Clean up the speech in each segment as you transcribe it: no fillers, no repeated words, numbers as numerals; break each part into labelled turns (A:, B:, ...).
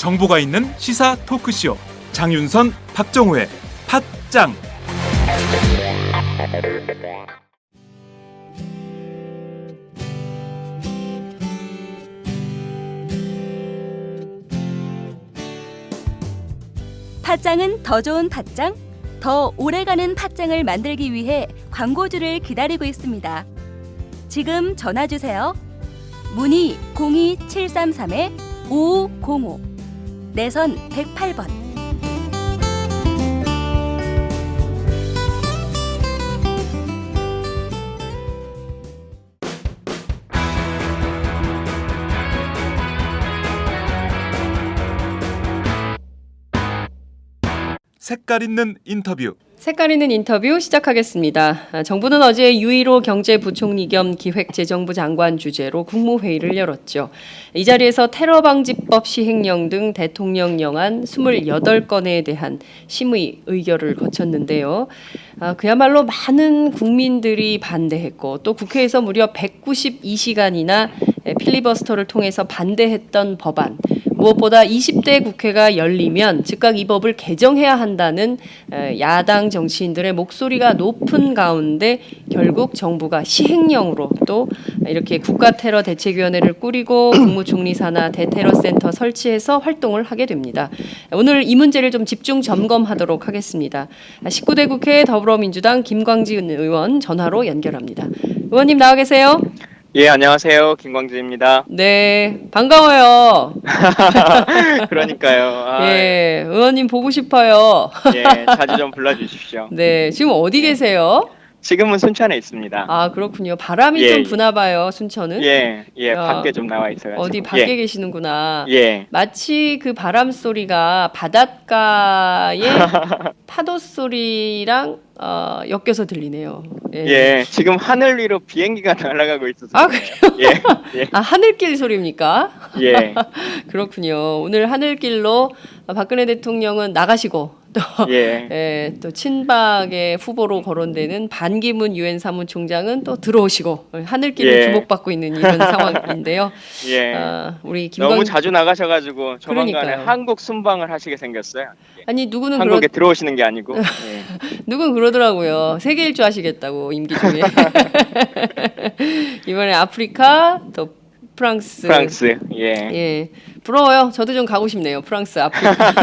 A: 정보가 있는 시사 토크쇼 장윤선, 박정호의 팟짱.
B: 팟짱은 더 좋은 팟짱, 더 오래가는 팟짱을 만들기 위해 광고주를 기다리고 있습니다. 지금 전화주세요. 문의 02-733-5505, 내선 108번.
A: 색깔 있는 인터뷰.
C: 색깔 있는 인터뷰 시작하겠습니다. 정부는 어제 유일호 경제부총리 겸 기획재정부 장관 주재로 국무회의를 열었죠. 이 자리에서 테러방지법 시행령 등 대통령령안 28건에 대한 심의 의결을 거쳤는데요. 그야말로 많은 국민들이 반대했고 또 국회에서 무려 192시간이나 필리버스터를 통해서 반대했던 법안, 무엇보다 20대 국회가 열리면 즉각 이 법을 개정해야 한다는 야당 정치인들의 목소리가 높은 가운데 결국 정부가 시행령으로 또 이렇게 국가테러대책위원회를 꾸리고 국무총리 산하 대테러센터 설치해서 활동을 하게 됩니다. 오늘 이 문제를 좀 집중 점검하도록 하겠습니다. 19대 국회 더불어민주당 김광진 의원 전화로 연결합니다. 의원님 나와 계세요?
D: 예, 안녕하세요. 김광진입니다.
C: 네, 반가워요.
D: 그러니까요.
C: 예, 의원님 보고 싶어요.
D: 예, 자주 좀 불러주십시오.
C: 네, 지금 어디 계세요?
D: 지금은 순천에 있습니다.
C: 아, 그렇군요. 바람이
D: 예,
C: 좀
D: 예.
C: 부나 봐요, 순천은.
D: 밖에 좀 나와 있어가지고.
C: 어디 밖에 계시는구나.
D: 예.
C: 마치 그 바람 소리가 바닷가의 파도 소리랑 엮여서 들리네요.
D: 예, 지금 하늘 위로 비행기가 날아가고 있어서.
C: 아, 그래요?
D: 예,
C: 아, 하늘길 소리입니까?
D: 예,
C: 그렇군요. 오늘 하늘길로 박근혜 대통령은 나가시고 또,
D: 예.
C: 또 친박의 후보로 거론되는 반기문 유엔 사무총장은 또 들어오시고 하늘길을
D: 예.
C: 주목받고 있는 이런 상황인데요.
D: 예.
C: 우리
D: 너무 자주 나가셔가지고 조만간에
C: 그러니까요.
D: 한국 순방을 하시게 생겼어요.
C: 아니 누구는
D: 한국에 들어오시는 게 아니고. 예.
C: 누군 그러더라고요. 세계 일주 하시겠다고 임기 중에. 이번에 아프리카 또 프랑스.
D: 예.
C: 예, 부러워요. 저도 좀 가고 싶네요. 프랑스, 아프리카.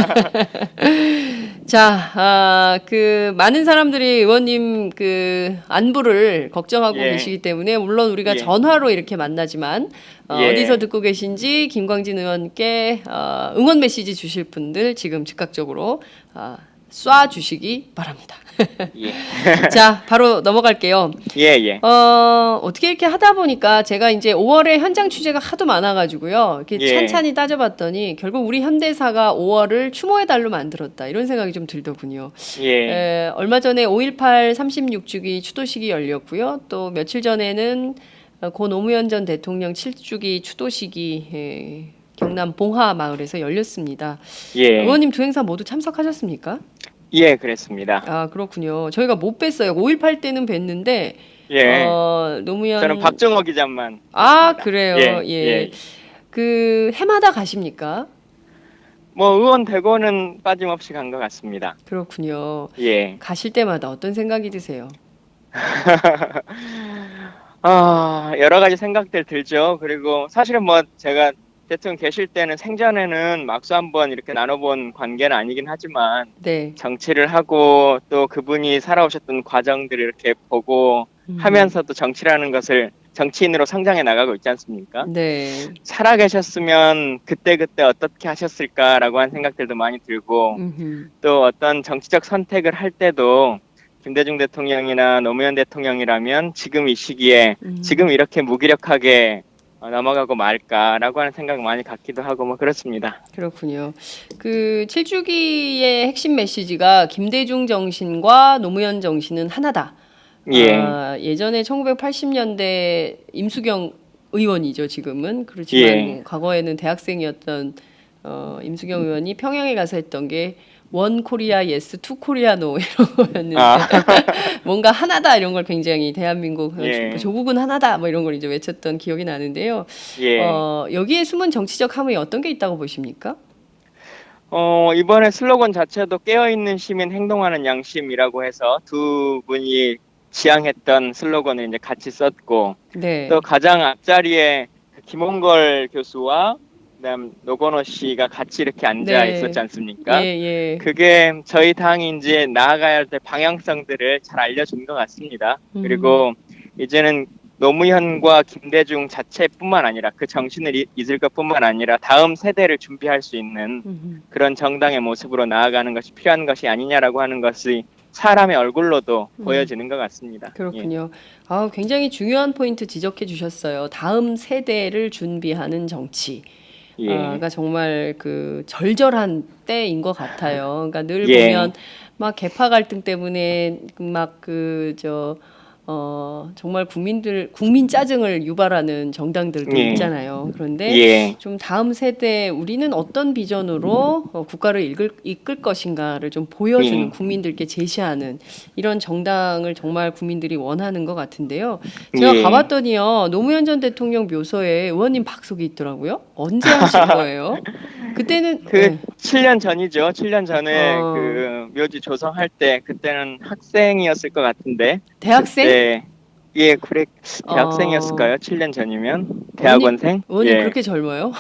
C: 자, 그 많은 사람들이 의원님 그 안부를 걱정하고
D: 예.
C: 계시기 때문에 물론 우리가
D: 예.
C: 전화로 이렇게 만나지만
D: 예.
C: 어디서 듣고 계신지 김광진 의원께 응원 메시지 주실 분들 지금 즉각적으로 쏴 주시기 바랍니다.
D: 예.
C: 자, 바로 넘어갈게요.
D: 예.
C: 어떻게 이렇게 하다 보니까 제가 이제 5월에 현장 취재가 하도 많아가지고요. 이렇게
D: 예.
C: 찬찬히 따져봤더니 결국 우리 현대사가 5월을 추모의 달로 만들었다. 이런 생각이 좀 들더군요.
D: 예.
C: 얼마 전에 5.18 36주기 추도식이 열렸고요. 또 며칠 전에는 고 노무현 전 대통령 7주기 추도식이 경남 봉화 마을에서 열렸습니다.
D: 예.
C: 의원님 두 행사 모두 참석하셨습니까?
D: 예, 그랬습니다.
C: 아, 그렇군요. 저희가 못 뵀어요. 5.18 때는 뵀는데
D: 예.
C: 노무현
D: 저는 박정호 기자만.
C: 아, 그래요.
D: 예.
C: 그 해마다 가십니까?
D: 뭐 의원 대고는 빠짐없이 간 것 같습니다.
C: 그렇군요.
D: 예.
C: 가실 때마다 어떤 생각이 드세요?
D: 여러 가지 생각들 들죠. 그리고 사실은 뭐 제가 대통령 계실 때는 생전에는 막수 한번 이렇게 나눠본 관계는 아니긴 하지만
C: 네.
D: 정치를 하고 또 그분이 살아오셨던 과정들을 이렇게 보고 하면서도 정치라는 것을 정치인으로 성장해 나가고 있지 않습니까?
C: 네.
D: 살아계셨으면 그때그때 어떻게 하셨을까라고 하는 생각들도 많이 들고
C: 음흠.
D: 또 어떤 정치적 선택을 할 때도 김대중 대통령이나 노무현 대통령이라면 지금 이 시기에 지금 이렇게 무기력하게 넘어가고 말까라고 하는 생각을 많이 갖기도 하고 뭐 그렇습니다.
C: 그렇군요. 그 7주기의 핵심 메시지가 김대중 정신과 노무현 정신은 하나다.
D: 예.
C: 예전에 1980년대 임수경 의원이죠, 지금은. 그렇지만
D: 예.
C: 뭐 과거에는 대학생이었던 임수경 의원이 평양에 가서 했던 게 원 코리아 예스, 투 코리아 노 이런 거였는데 뭔가 하나다 이런 걸 굉장히 대한민국
D: 예.
C: 조국은 하나다 뭐 이런 걸 이제 외쳤던 기억이 나는데요.
D: 예.
C: 여기에 숨은 정치적 함의 어떤 게 있다고 보십니까?
D: 이번에 슬로건 자체도 깨어있는 시민 행동하는 양심이라고 해서 두 분이 지향했던 슬로건을 이제 같이 썼고,
C: 네.
D: 또 가장 앞자리에 김홍걸 교수와 그다음 노건호 씨가 같이 이렇게 앉아
C: 네.
D: 있었지 않습니까?
C: 예, 예.
D: 그게 저희 당이 이제 나아가야 될 방향성들을 잘 알려준 것 같습니다. 그리고 이제는 노무현과 김대중 자체뿐만 아니라 그 정신을 잊을 것뿐만 아니라 다음 세대를 준비할 수 있는 그런 정당의 모습으로 나아가는 것이 필요한 것이 아니냐라고 하는 것이 사람의 얼굴로도 보여지는 것 같습니다.
C: 그렇군요. 아, 굉장히 중요한 포인트 지적해 주셨어요. 다음 세대를 준비하는 정치.
D: 예.
C: 가 정말 그 절절한 때인 것 같아요. 그러니까 늘
D: 예.
C: 보면 막 계파 갈등 때문에 막 정말 국민 짜증을 유발하는 정당들도
D: 예.
C: 있잖아요. 그런데
D: 예.
C: 좀 다음 세대 우리는 어떤 비전으로 국가를 이끌 것인가를 좀 보여주는 국민들께 제시하는 이런 정당을 정말 국민들이 원하는 것 같은데요. 제가
D: 예.
C: 가봤더니요. 노무현 전 대통령 묘소에 의원님 박석이 있더라고요. 언제 하신 거예요? 그때는 네.
D: 7년 전이죠. 7년 전에
C: 어.
D: 그 묘지 조성할 때 그때는 학생이었을 것 같은데.
C: 대학생?
D: 그때, 예, 그래 대학생이었을까요? 7년 전이면 대학원생?
C: 의원님
D: 예.
C: 그렇게 젊어요?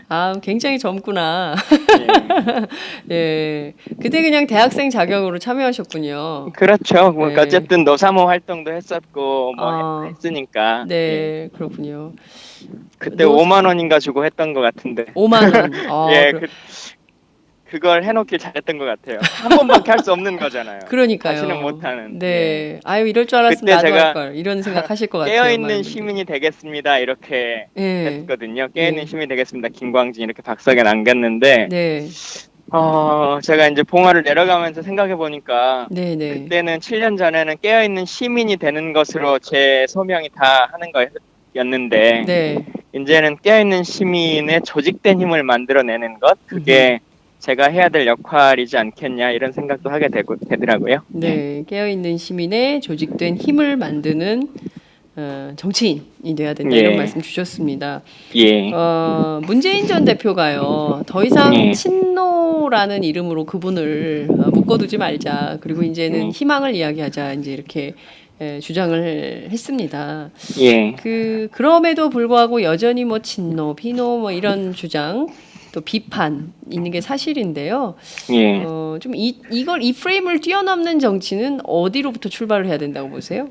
C: 아, 굉장히 젊구나. 예. 그때 그냥 대학생 자격으로 참여하셨군요.
D: 그렇죠. 뭐
C: 네.
D: 어쨌든 노사모 활동도 했었고 뭐 했으니까.
C: 네,
D: 예.
C: 그렇군요.
D: 그때 5만 원인가 주고 했던 것 같은데.
C: 5만 원.
D: 예, 그걸 해놓길 잘했던 것 같아요. 한 번밖에 할 수 없는 거잖아요.
C: 그러니까요.
D: 다시는 못하는.
C: 네.
D: 예.
C: 아유, 이럴 줄 알았으면
D: 그때
C: 나도
D: 제가
C: 할 걸. 이런 생각하실 것 같아요.
D: 깨어있는
C: 많은
D: 시민이 되겠습니다. 이렇게
C: 예.
D: 했거든요. 깨어있는
C: 예.
D: 시민이 되겠습니다. 김광진 이렇게 박석에 남겼는데
C: 네.
D: 제가 이제 봉화를 내려가면서 생각해 보니까
C: 네, 네.
D: 그때는 7년 전에는 깨어있는 시민이 되는 것으로 제 소명이 다 하는 거였는데
C: 네.
D: 이제는 깨어있는 시민의 조직된 힘을 만들어내는 것 그게 제가 해야 될 역할이지 않겠냐 이런 생각도 하게 되더라고요.
C: 네. 깨어있는 시민의 조직된 힘을 만드는 정치인이 돼야 된다 이런
D: 예.
C: 말씀 주셨습니다.
D: 예.
C: 문재인 전 대표가요. 더 이상
D: 예.
C: 친노라는 이름으로 그분을 묶어두지 말자. 그리고 이제는 희망을 이야기하자. 이제 이렇게 주장을 했습니다.
D: 예.
C: 그럼에도 불구하고 여전히 뭐 친노, 비노 뭐 이런 주장 또 비판 있는 게 사실인데요.
D: 예.
C: 좀 이 프레임을 뛰어넘는 정치는 어디로부터 출발을 해야 된다고 보세요?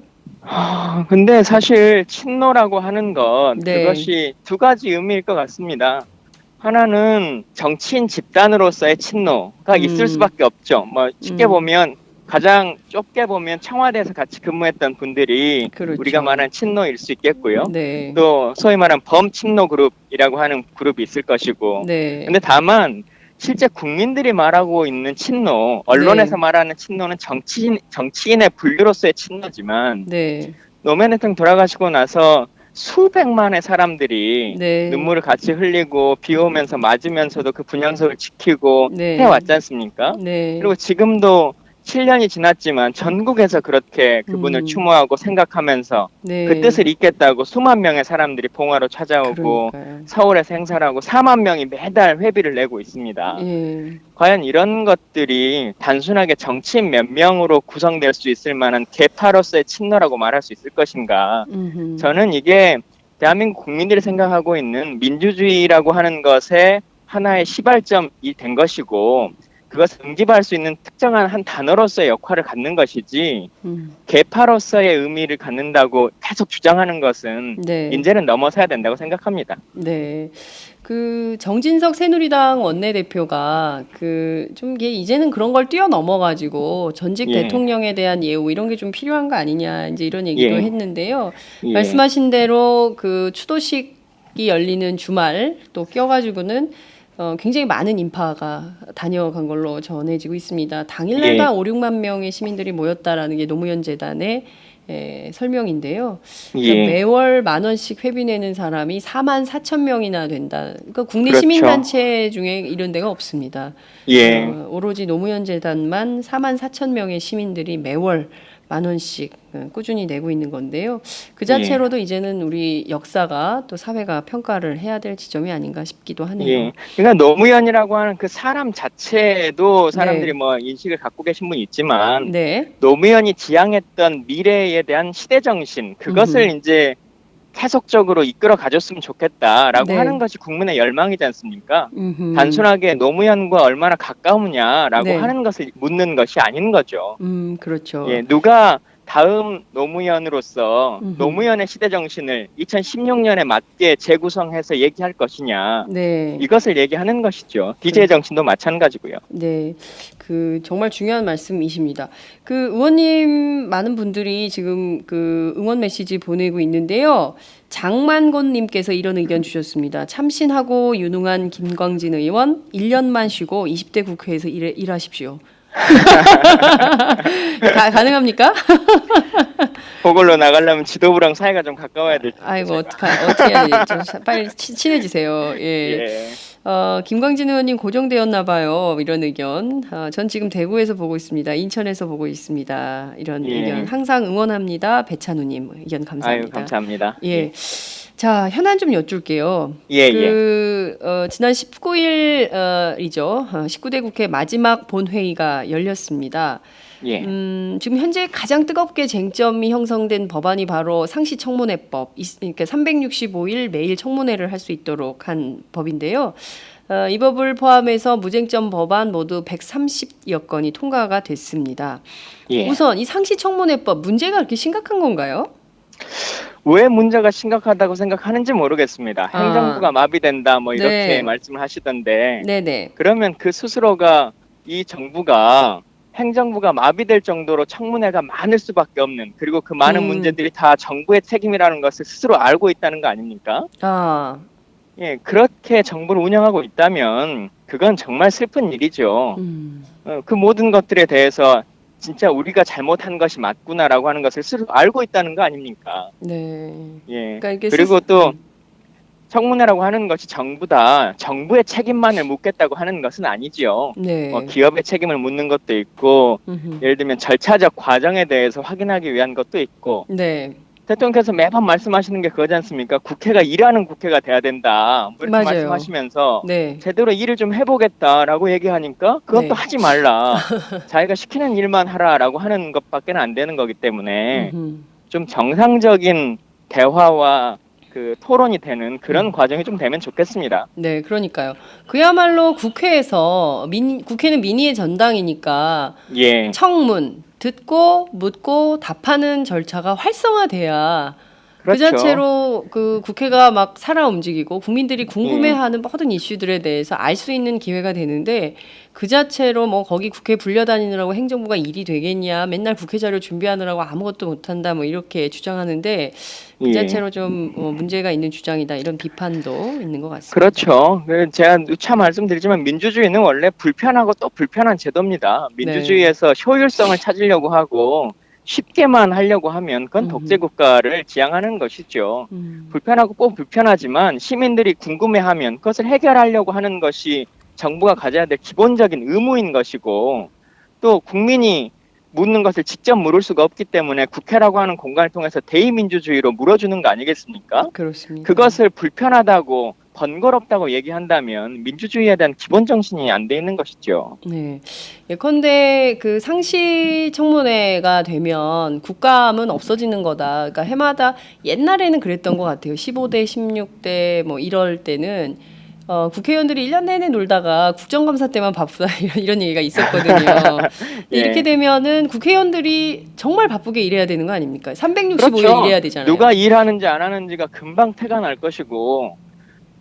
D: 근데 사실 친노라고 하는 것
C: 네.
D: 그것이 두 가지 의미일 것 같습니다. 하나는 정치인 집단으로서의 친노가 있을 수밖에 없죠. 뭐 쉽게 보면 가장 좁게 보면 청와대에서 같이 근무했던 분들이
C: 그렇죠.
D: 우리가 말하는 친노일 수 있겠고요.
C: 네.
D: 또 소위 말하는 범친노 그룹이라고 하는 그룹이 있을 것이고.
C: 네.
D: 근데 다만 실제 국민들이 말하고 있는 친노, 언론에서
C: 네.
D: 말하는 친노는 정치인의 분류로서의 친노지만
C: 네.
D: 노무현 대통령 돌아가시고 나서 수백만의 사람들이
C: 네.
D: 눈물을 같이 흘리고 비 오면서 맞으면서도 그 분향소를 지키고
C: 네.
D: 해왔지 않습니까?
C: 네.
D: 그리고 지금도 7년이 지났지만 전국에서 그렇게 그분을 추모하고 생각하면서
C: 네.
D: 그 뜻을 잇겠다고 수만 명의 사람들이 봉화로 찾아오고
C: 그러니까요.
D: 서울에서 행사를 하고 4만 명이 매달 회비를 내고 있습니다.
C: 예.
D: 과연 이런 것들이 단순하게 정치인 몇 명으로 구성될 수 있을 만한 계파로서의 친노라고 말할 수 있을 것인가? 저는 이게 대한민국 국민들이 생각하고 있는 민주주의라고 하는 것의 하나의 시발점이 된 것이고 그것을 응집할 수 있는 특정한 한 단어로서의 역할을 갖는 것이지 계파로서의 의미를 갖는다고 계속 주장하는 것은
C: 네.
D: 이제는 넘어서야 된다고 생각합니다.
C: 네. 정진석 새누리당 원내대표가 좀 이제는 그런 걸 뛰어넘어가지고 전직
D: 예.
C: 대통령에 대한 예우 이런 게 좀 필요한 거 아니냐 이제 이런 얘기도
D: 예.
C: 했는데요.
D: 예.
C: 말씀하신 대로 추도식이 열리는 주말 또 껴가지고는 굉장히 많은 인파가 다녀간 걸로 전해지고 있습니다. 당일날만 5, 6만 명의 시민들이 모였다라는 게 노무현 재단의 설명인데요.
D: 예.
C: 매월 10,000원씩 회비 내는 사람이 44,000명이나 된다. 그러니까 국내
D: 그렇죠.
C: 시민단체 중에 이런 데가 없습니다.
D: 예.
C: 오로지 노무현 재단만 44,000명의 시민들이 매월 10,000원씩 꾸준히 내고 있는 건데요. 그 자체로도 이제는 우리 역사가 또 사회가 평가를 해야 될 지점이 아닌가 싶기도 하네요.
D: 예. 그러니까 노무현이라고 하는 그 사람 자체도 사람들이
C: 네.
D: 뭐 인식을 갖고 계신 분이 있지만
C: 네.
D: 노무현이 지향했던 미래에 대한 시대 정신 그것을 이제 계속적으로 이끌어 가줬으면 좋겠다라고
C: 네.
D: 하는 것이 국민의 열망이지 않습니까?
C: 음흠.
D: 단순하게 노무현과 얼마나 가까우냐라고
C: 네.
D: 하는 것을 묻는 것이 아닌 거죠.
C: 그렇죠.
D: 예, 누가 다음 노무현으로서
C: 음흠.
D: 노무현의 시대 정신을 2016년에 맞게 재구성해서 얘기할 것이냐
C: 네.
D: 이것을 얘기하는 것이죠. DJ 정신도 마찬가지고요.
C: 네, 그 정말 중요한 말씀이십니다. 그 의원님 많은 분들이 지금 그 응원 메시지 보내고 있는데요. 장만곤님께서 이런 의견 주셨습니다. 참신하고 유능한 김광진 의원 1년만 쉬고 20대 국회에서 일하십시오. 가능합니까?
D: 그걸로 나가려면 지도부랑 사이가 좀 가까워야 될 텐데.
C: 아이고 어떻게 해야 되지? 빨리 친해지세요. 예.
D: 예.
C: 김광진 의원님 고정되었나 봐요. 이런 의견. 전 지금 대구에서 보고 있습니다. 인천에서 보고 있습니다. 이런
D: 예.
C: 의견 항상 응원합니다. 배찬우님 의견 감사합니다.
D: 아유, 감사합니다.
C: 예. 자, 현안 좀 여쭐게요.
D: 예,
C: 지난 19일이죠. 19대 국회 마지막 본회의가 열렸습니다.
D: 예.
C: 지금 현재 가장 뜨겁게 쟁점이 형성된 법안이 바로 상시청문회법, 그러니까 365일 매일 청문회를 할 수 있도록 한 법인데요. 이 법을 포함해서 무쟁점 법안 모두 130여 건이 통과가 됐습니다.
D: 예.
C: 우선 이 상시청문회법 문제가 그렇게 심각한 건가요?
D: 왜 문제가 심각하다고 생각하는지 모르겠습니다.
C: 아.
D: 행정부가 마비된다 뭐 이렇게
C: 네.
D: 말씀을 하시던데
C: 네네.
D: 그러면 그 스스로가 이 정부가 행정부가 마비될 정도로 청문회가 많을 수밖에 없는 그리고 그 많은 문제들이 다 정부의 책임이라는 것을 스스로 알고 있다는 거 아닙니까?
C: 아,
D: 예, 그렇게 정부를 운영하고 있다면 그건 정말 슬픈 일이죠. 그 모든 것들에 대해서 진짜 우리가 잘못한 것이 맞구나라고 하는 것을 스스로 알고 있다는 거 아닙니까?
C: 네.
D: 예.
C: 그러니까 이게
D: 그리고 또 청문회라고 하는 것이 정부의 책임만을 묻겠다고 하는 것은 아니지요.
C: 네.
D: 기업의 책임을 묻는 것도 있고
C: 음흠.
D: 예를 들면 절차적 과정에 대해서 확인하기 위한 것도 있고
C: 네.
D: 대통령께서 매번 말씀하시는 게 그거지 않습니까? 국회가 일하는 국회가 돼야 된다. 뭐 이렇게
C: 맞아요.
D: 말씀하시면서
C: 네.
D: 제대로 일을 좀 해보겠다라고 얘기하니까 그것도
C: 네.
D: 하지 말라. 자기가 시키는 일만 하라라고 하는 것밖에 안 되는 거기 때문에
C: 음흠.
D: 좀 정상적인 대화와 그 토론이 되는 그런 과정이 좀 되면 좋겠습니다.
C: 네, 그러니까요. 그야말로 국회에서 국회는 민의의 전당이니까
D: 예,
C: 청문 듣고 묻고 답하는 절차가 활성화돼야 그
D: 그렇죠.
C: 자체로 그 국회가 막 살아 움직이고 국민들이 궁금해하는 모든 이슈들에 대해서 알 수 있는 기회가 되는데 그 자체로 뭐 거기 국회 불려다니느라고 행정부가 일이 되겠냐 맨날 국회 자료 준비하느라고 아무것도 못한다 뭐 이렇게 주장하는데 그
D: 예.
C: 자체로 좀 문제가 있는 주장이다 이런 비판도 있는 것 같습니다.
D: 그렇죠. 제가 누차 말씀드리지만 민주주의는 원래 불편하고 또 불편한 제도입니다. 민주주의에서 효율성을 찾으려고 하고 쉽게만 하려고 하면 그건 독재 국가를 지향하는 것이죠. 불편하고 꼭 불편하지만 시민들이 궁금해하면 그것을 해결하려고 하는 것이 정부가 가져야 될 기본적인 의무인 것이고 또 국민이 묻는 것을 직접 물을 수가 없기 때문에 국회라고 하는 공간을 통해서 대의민주주의로 물어주는 거 아니겠습니까?
C: 그렇습니다.
D: 그것을 불편하다고 번거롭다고 얘기한다면 민주주의에 대한 기본 정신이 안 돼 있는 것이죠.
C: 네. 예컨대 그 상시 청문회가 되면 국감은 없어지는 거다. 그러니까 해마다 옛날에는 그랬던 것 같아요. 15대, 16대 뭐 이럴 때는 국회의원들이 1년 내내 놀다가 국정감사 때만 바쁘다 이런 얘기가 있었거든요.
D: 예.
C: 이렇게 되면은 국회의원들이 정말 바쁘게 일해야 되는 거 아닙니까? 365일
D: 그렇죠.
C: 일해야 되잖아요.
D: 누가 일하는지 안 하는지가 금방 태가 날 것이고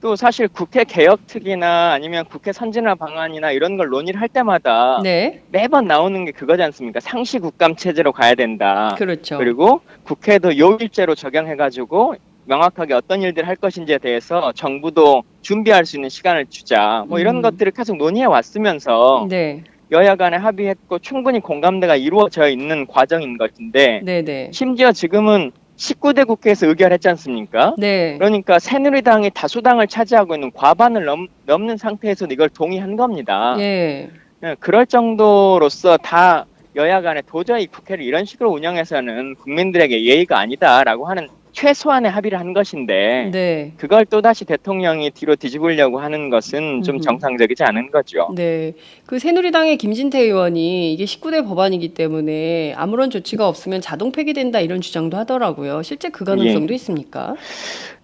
D: 또 사실 국회 개혁특위나 아니면 국회 선진화 방안이나 이런 걸 논의를 할 때마다
C: 네.
D: 매번 나오는 게 그거지 않습니까? 상시 국감 체제로 가야 된다.
C: 그렇죠.
D: 그리고 국회도 요일제로 적용해가지고 명확하게 어떤 일들을 할 것인지에 대해서 정부도 준비할 수 있는 시간을 주자. 뭐 이런 것들을 계속 논의해 왔으면서
C: 네.
D: 여야 간에 합의했고 충분히 공감대가 이루어져 있는 과정인 것인데
C: 네, 네.
D: 심지어 지금은 19대 국회에서 의결했지 않습니까?
C: 네.
D: 그러니까 새누리당이 다수당을 차지하고 있는 과반을 넘는 상태에서 이걸 동의한 겁니다.
C: 예.
D: 예, 그럴 정도로서 다 여야 간에 도저히 국회를 이런 식으로 운영해서는 국민들에게 예의가 아니다라고 하는 최소한의 합의를 한 것인데
C: 네.
D: 그걸 또다시 대통령이 뒤로 뒤집으려고 하는 것은 좀 정상적이지 않은 거죠.
C: 네. 그 새누리당의 김진태 의원이 이게 19대 법안이기 때문에 아무런 조치가 없으면 자동 폐기된다 이런 주장도 하더라고요. 실제 그 가능성도 있습니까?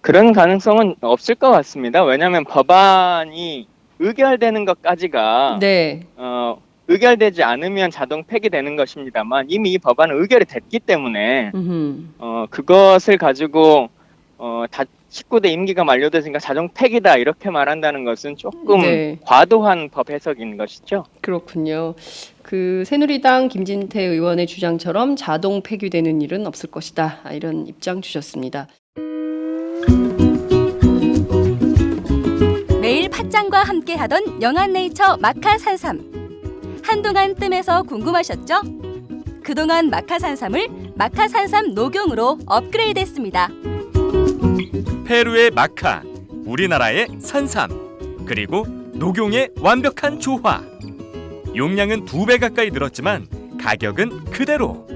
D: 그런 가능성은 없을 것 같습니다. 왜냐하면 법안이 의결되는 것까지가
C: 네.
D: 의결되지 않으면 자동 폐기되는 것입니다만 이미 이 법안은 의결이 됐기 때문에 그것을 가지고 다 19대 임기가 만료됐으니까 자동 폐기다 이렇게 말한다는 것은 조금
C: 네.
D: 과도한 법 해석인 것이죠.
C: 그렇군요. 그 새누리당 김진태 의원의 주장처럼 자동 폐기되는 일은 없을 것이다. 이런 입장 주셨습니다.
B: 매일 팥짱과 함께하던 영한네이처 마카산삼. 한동안 뜸해서 궁금하셨죠? 그동안 마카산삼을 마카산삼 녹용으로 업그레이드했습니다.
A: 페루의 마카, 우리나라의 산삼, 그리고 녹용의 완벽한 조화. 용량은 2배 가까이 늘었지만 가격은 그대로.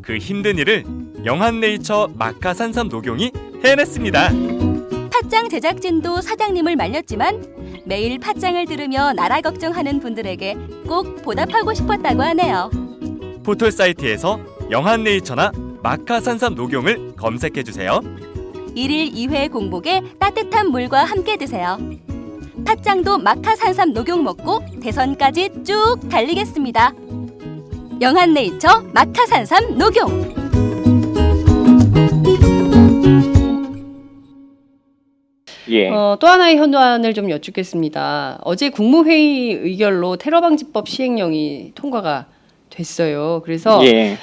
A: 그 힘든 일을 영한네이처 마카산삼 녹용이 해냈습니다.
B: 팥짱 제작진도 사장님을 말렸지만 매일 팥짱을 들으며 나라 걱정하는 분들에게 꼭 보답하고 싶었다고 하네요.
A: 포털 사이트에서 영한네이처나 마카산삼 녹용을 검색해주세요.
B: 1일 2회 공복에 따뜻한 물과 함께 드세요. 팥짱도 마카산삼 녹용 먹고 대선까지 쭉 달리겠습니다. 영한네이처 마카산삼 녹용.
D: 예.
C: 또 하나의 현안을 좀 여쭙겠습니다. 어제 국무회의 의결로 테러방지법 시행령이 통과가 됐어요. 그래서
D: 예.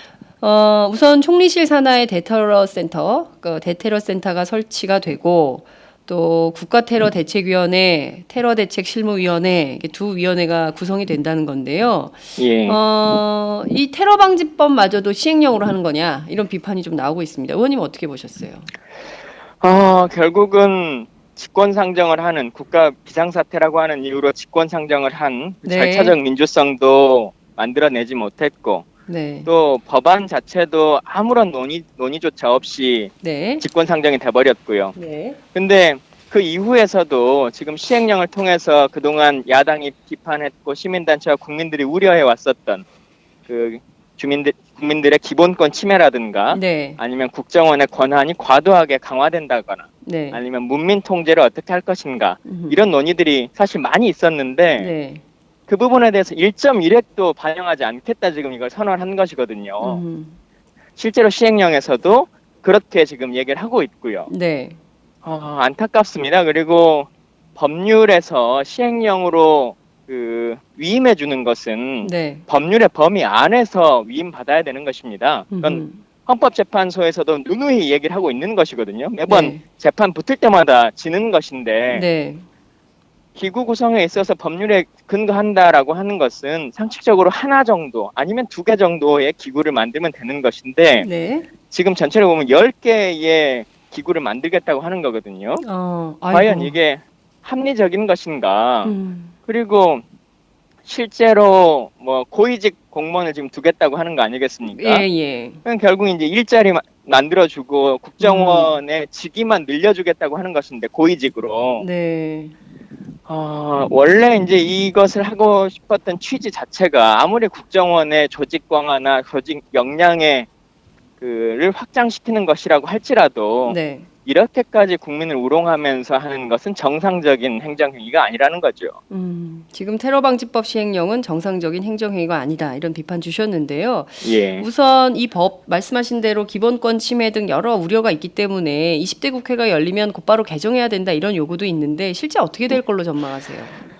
C: 우선 총리실 산하에 대테러센터, 그 대테러센터가 설치가 되고 또 국가테러대책위원회, 테러대책실무위원회 이게 두 위원회가 구성이 된다는 건데요.
D: 예.
C: 이 테러방지법마저도 시행령으로 하는 거냐 이런 비판이 좀 나오고 있습니다. 의원님 어떻게 보셨어요?
D: 결국은 직권상정을 하는 국가 비상사태라고 하는 이유로 직권상정을 한
C: 네.
D: 절차적 민주성도 만들어내지 못했고
C: 네.
D: 또 법안 자체도 아무런 논의조차 없이
C: 네.
D: 직권상정이 돼버렸고요.
C: 네.
D: 근데 그 이후에서도 지금 시행령을 통해서 그동안 야당이 비판했고 시민단체와 국민들이 우려해 왔었던 그 국민들의 기본권 침해라든가
C: 네.
D: 아니면 국정원의 권한이 과도하게 강화된다거나
C: 네.
D: 아니면 문민 통제를 어떻게 할 것인가 이런 논의들이 사실 많이 있었는데
C: 네.
D: 그 부분에 대해서 1.1핵도 반영하지 않겠다 지금 이걸 선언한 것이거든요. 실제로 시행령에서도 그렇게 지금 얘기를 하고 있고요.
C: 네.
D: 안타깝습니다. 그리고 법률에서 시행령으로 그 위임해 주는 것은
C: 네.
D: 법률의 범위 안에서 위임받아야 되는 것입니다. 그건 헌법재판소에서도 누누이 얘기를 하고 있는 것이거든요. 매번
C: 네.
D: 재판 붙을 때마다 지는 것인데
C: 네.
D: 기구 구성에 있어서 법률에 근거한다라고 하는 것은 상식적으로 하나 정도 아니면 2개 정도의 기구를 만들면 되는 것인데
C: 네.
D: 지금 전체를 보면 10개의 기구를 만들겠다고 하는 거거든요. 과연 이게 합리적인 것인가? 그리고 실제로 뭐 고위직 공무원을 지금 두겠다고 하는 거 아니겠습니까?
C: 예.
D: 그럼 결국 이제 일자리 만들어주고 국정원의 직위만 늘려주겠다고 하는 것인데 고위직으로.
C: 네.
D: 원래 이제 이것을 하고 싶었던 취지 자체가 아무리 국정원의 조직 강화나 조직 역량의 를 확장시키는 것이라고 할지라도
C: 네.
D: 이렇게까지 국민을 우롱하면서 하는 것은 정상적인 행정행위가 아니라는 거죠.
C: 지금 테러방지법 시행령은 정상적인 행정행위가 아니다 이런 비판 주셨는데요.
D: 예.
C: 우선 이 법 말씀하신 대로 기본권 침해 등 여러 우려가 있기 때문에 20대 국회가 열리면 곧바로 개정해야 된다 이런 요구도 있는데 실제 어떻게 될 걸로 전망하세요?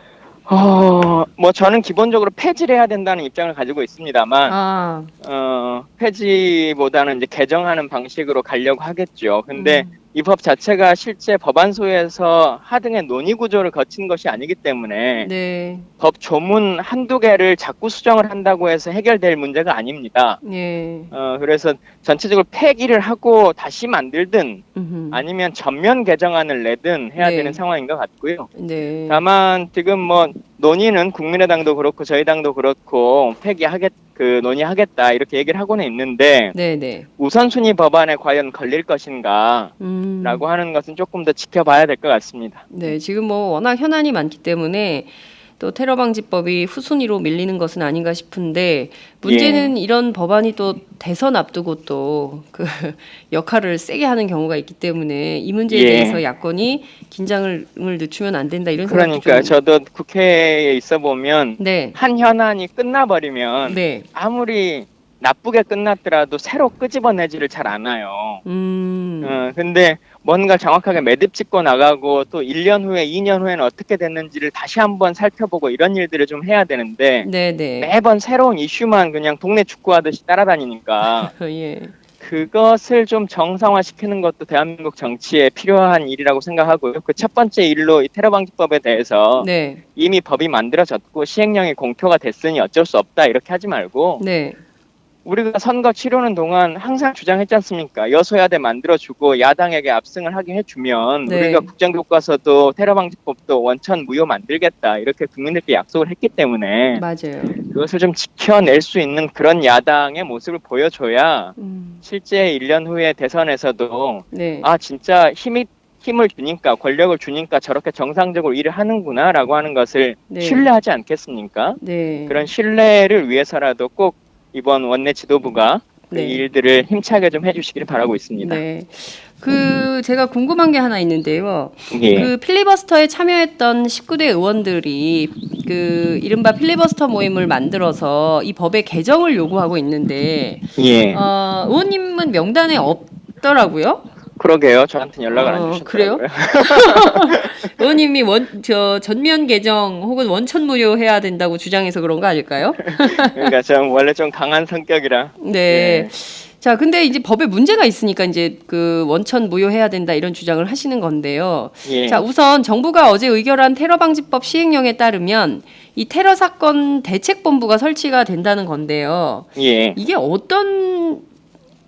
D: 뭐 저는 기본적으로 폐지를 해야 된다는 입장을 가지고 있습니다만 폐지보다는 이제 개정하는 방식으로 가려고 하겠죠. 근데 이 법 자체가 실제 법안소에서 하등의 논의 구조를 거친 것이 아니기 때문에
C: 네.
D: 법 조문 한두 개를 자꾸 수정을 한다고 해서 해결될 문제가 아닙니다.
C: 예.
D: 그래서 전체적으로 폐기를 하고 다시 만들든
C: 음흠.
D: 아니면 전면 개정안을 내든 해야
C: 네.
D: 되는 상황인 것 같고요.
C: 네.
D: 다만 지금 뭐 논의는 국민의당도 그렇고 저희 당도 그렇고 논의하겠다 이렇게 얘기를 하고는 있는데
C: 네네.
D: 우선순위 법안에 과연 걸릴 것인가 라고 하는 것은 조금 더 지켜봐야 될 것 같습니다.
C: 네, 지금 뭐 워낙 현안이 많기 때문에 또 테러 방지법이 후순위로 밀리는 것은 아닌가 싶은데 문제는 이런 법안이 또 대선 앞두고 또 그 역할을 세게 하는 경우가 있기 때문에 이 문제에
D: 예.
C: 대해서 야권이 긴장을 늦추면 안 된다 이런 생각도
D: 그러니까
C: 좀.
D: 저도 국회에 있어 보면
C: 네.
D: 한 현안이 끝나버리면
C: 네.
D: 아무리 나쁘게 끝났더라도 새로 끄집어내지를 잘 않아요. 근데 뭔가 정확하게 매듭 짓고 나가고 또 1년 후에 2년 후에는 어떻게 됐는지를 다시 한번 살펴보고 이런 일들을 좀 해야 되는데
C: 네네.
D: 매번 새로운 이슈만 그냥 동네 축구하듯이 따라다니니까
C: 예.
D: 그것을 좀 정상화시키는 것도 대한민국 정치에 필요한 일이라고 생각하고요. 그 첫 번째 일로 이 테러방지법에 대해서
C: 네.
D: 이미 법이 만들어졌고 시행령이 공표가 됐으니 어쩔 수 없다 이렇게 하지 말고
C: 네.
D: 우리가 선거 치르는 동안 항상 주장했지 않습니까? 여소야대 만들어주고 야당에게 압승을 하게 해주면
C: 네.
D: 우리가 국정교과서도 테러방지법도 원천 무효 만들겠다 이렇게 국민들께 약속을 했기 때문에
C: 맞아요.
D: 그것을 좀 지켜낼 수 있는 그런 야당의 모습을 보여줘야 실제 1년 후에 대선에서도
C: 네.
D: 아 진짜 힘을 주니까 권력을 주니까 저렇게 정상적으로 일을 하는구나라고 하는 것을
C: 네.
D: 신뢰하지 않겠습니까?
C: 네.
D: 그런 신뢰를 위해서라도 꼭 이번 원내 지도부가 그
C: 네.
D: 일들을 힘차게 좀 해주시기를 바라고 있습니다.
C: 네. 제가 궁금한 게 하나 있는데요.
D: 예.
C: 그 필리버스터에 참여했던 19대 의원들이 그 이른바 필리버스터 모임을 만들어서 이 법의 개정을 요구하고 있는데
D: 예.
C: 의원님은 명단에 없더라고요.
D: 그러게요. 저한테는 연락을 안 주셨더라고요.
C: 그래요? 의원님이 전면 개정 혹은 원천 무효해야 된다고 주장해서 그런 거 아닐까요?
D: 그러니까 전 원래 좀 강한 성격이라.
C: 네.
D: 예.
C: 자, 근데 이제 법에 문제가 있으니까 이제 그 원천 무효해야 된다 이런 주장을 하시는 건데요.
D: 예.
C: 자, 우선 정부가 어제 의결한 테러방지법 시행령에 따르면 이 테러 사건 대책본부가 설치가 된다는 건데요.
D: 예.
C: 이게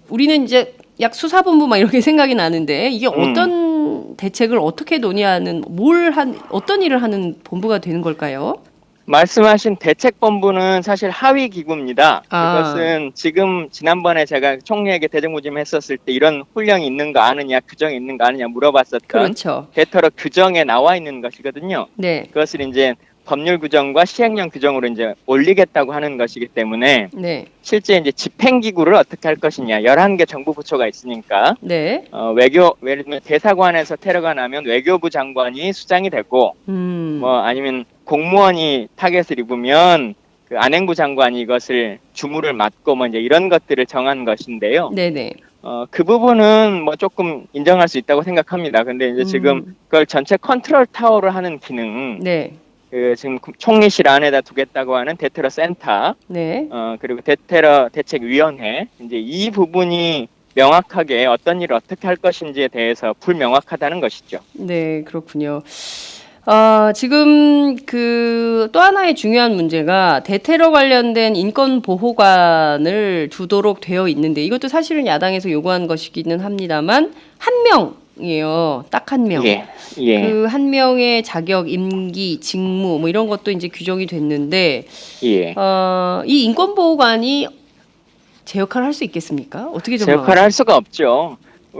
C: 우리는 이제 약 수사본부 막 이렇게 생각이 나는데 이게 어떤 대책을 어떻게 논의하는 어떤 일을 하는 본부가 되는 걸까요?
D: 말씀하신 대책본부는 사실 하위 기구입니다.
C: 아.
D: 그것은 지난번에 제가 총리에게 대정부짐 했었을 때 이런 훈령이 있는 거 아느냐, 규정이 있는 거 아느냐 물어봤었던
C: 그렇죠.
D: 대테러 규정에 나와 있는 것이거든요.
C: 네.
D: 그것을 이제 법률 규정과 시행령 규정으로 이제 올리겠다고 하는 것이기 때문에
C: 네.
D: 실제 이제 집행기구를 어떻게 할 것이냐 11개 정부 부처가 있으니까
C: 네.
D: 예를 들면 대사관에서 테러가 나면 외교부 장관이 수장이 되고 뭐 아니면 공무원이 타겟을 입으면 그 안행부 장관이 이것을 주무를 맡고 뭐 이제 이런 것들을 정한 것인데요.
C: 네네.
D: 그 부분은 뭐 조금 인정할 수 있다고 생각합니다. 근데 이제 지금 그걸 전체 컨트롤 타워로 하는 기능,
C: 네.
D: 지금 총리실 안에다 두겠다고 하는 대테러 센터,
C: 네.
D: 그리고 대테러 대책위원회, 이제 이 부분이 명확하게 어떤 일을 어떻게 할 것인지에 대해서 불명확하다는 것이죠.
C: 네, 그렇군요. 지금 또 하나의 중요한 문제가 대테러 관련된 인권보호관을 두도록 되어 있는데 이것도 사실은 야당에서 요구한 것이기는 합니다만 한 명이에요. 딱 한 명.
D: 예. 예.
C: 그 한 명의 자격, 임기, 직무 뭐 이런 것도 이제 규정이 됐는데
D: 예.
C: 이 인권보호관이 제 역할을 할 수 있겠습니까? 어떻게
D: 제
C: 좀
D: 역할을 할 수가 없죠.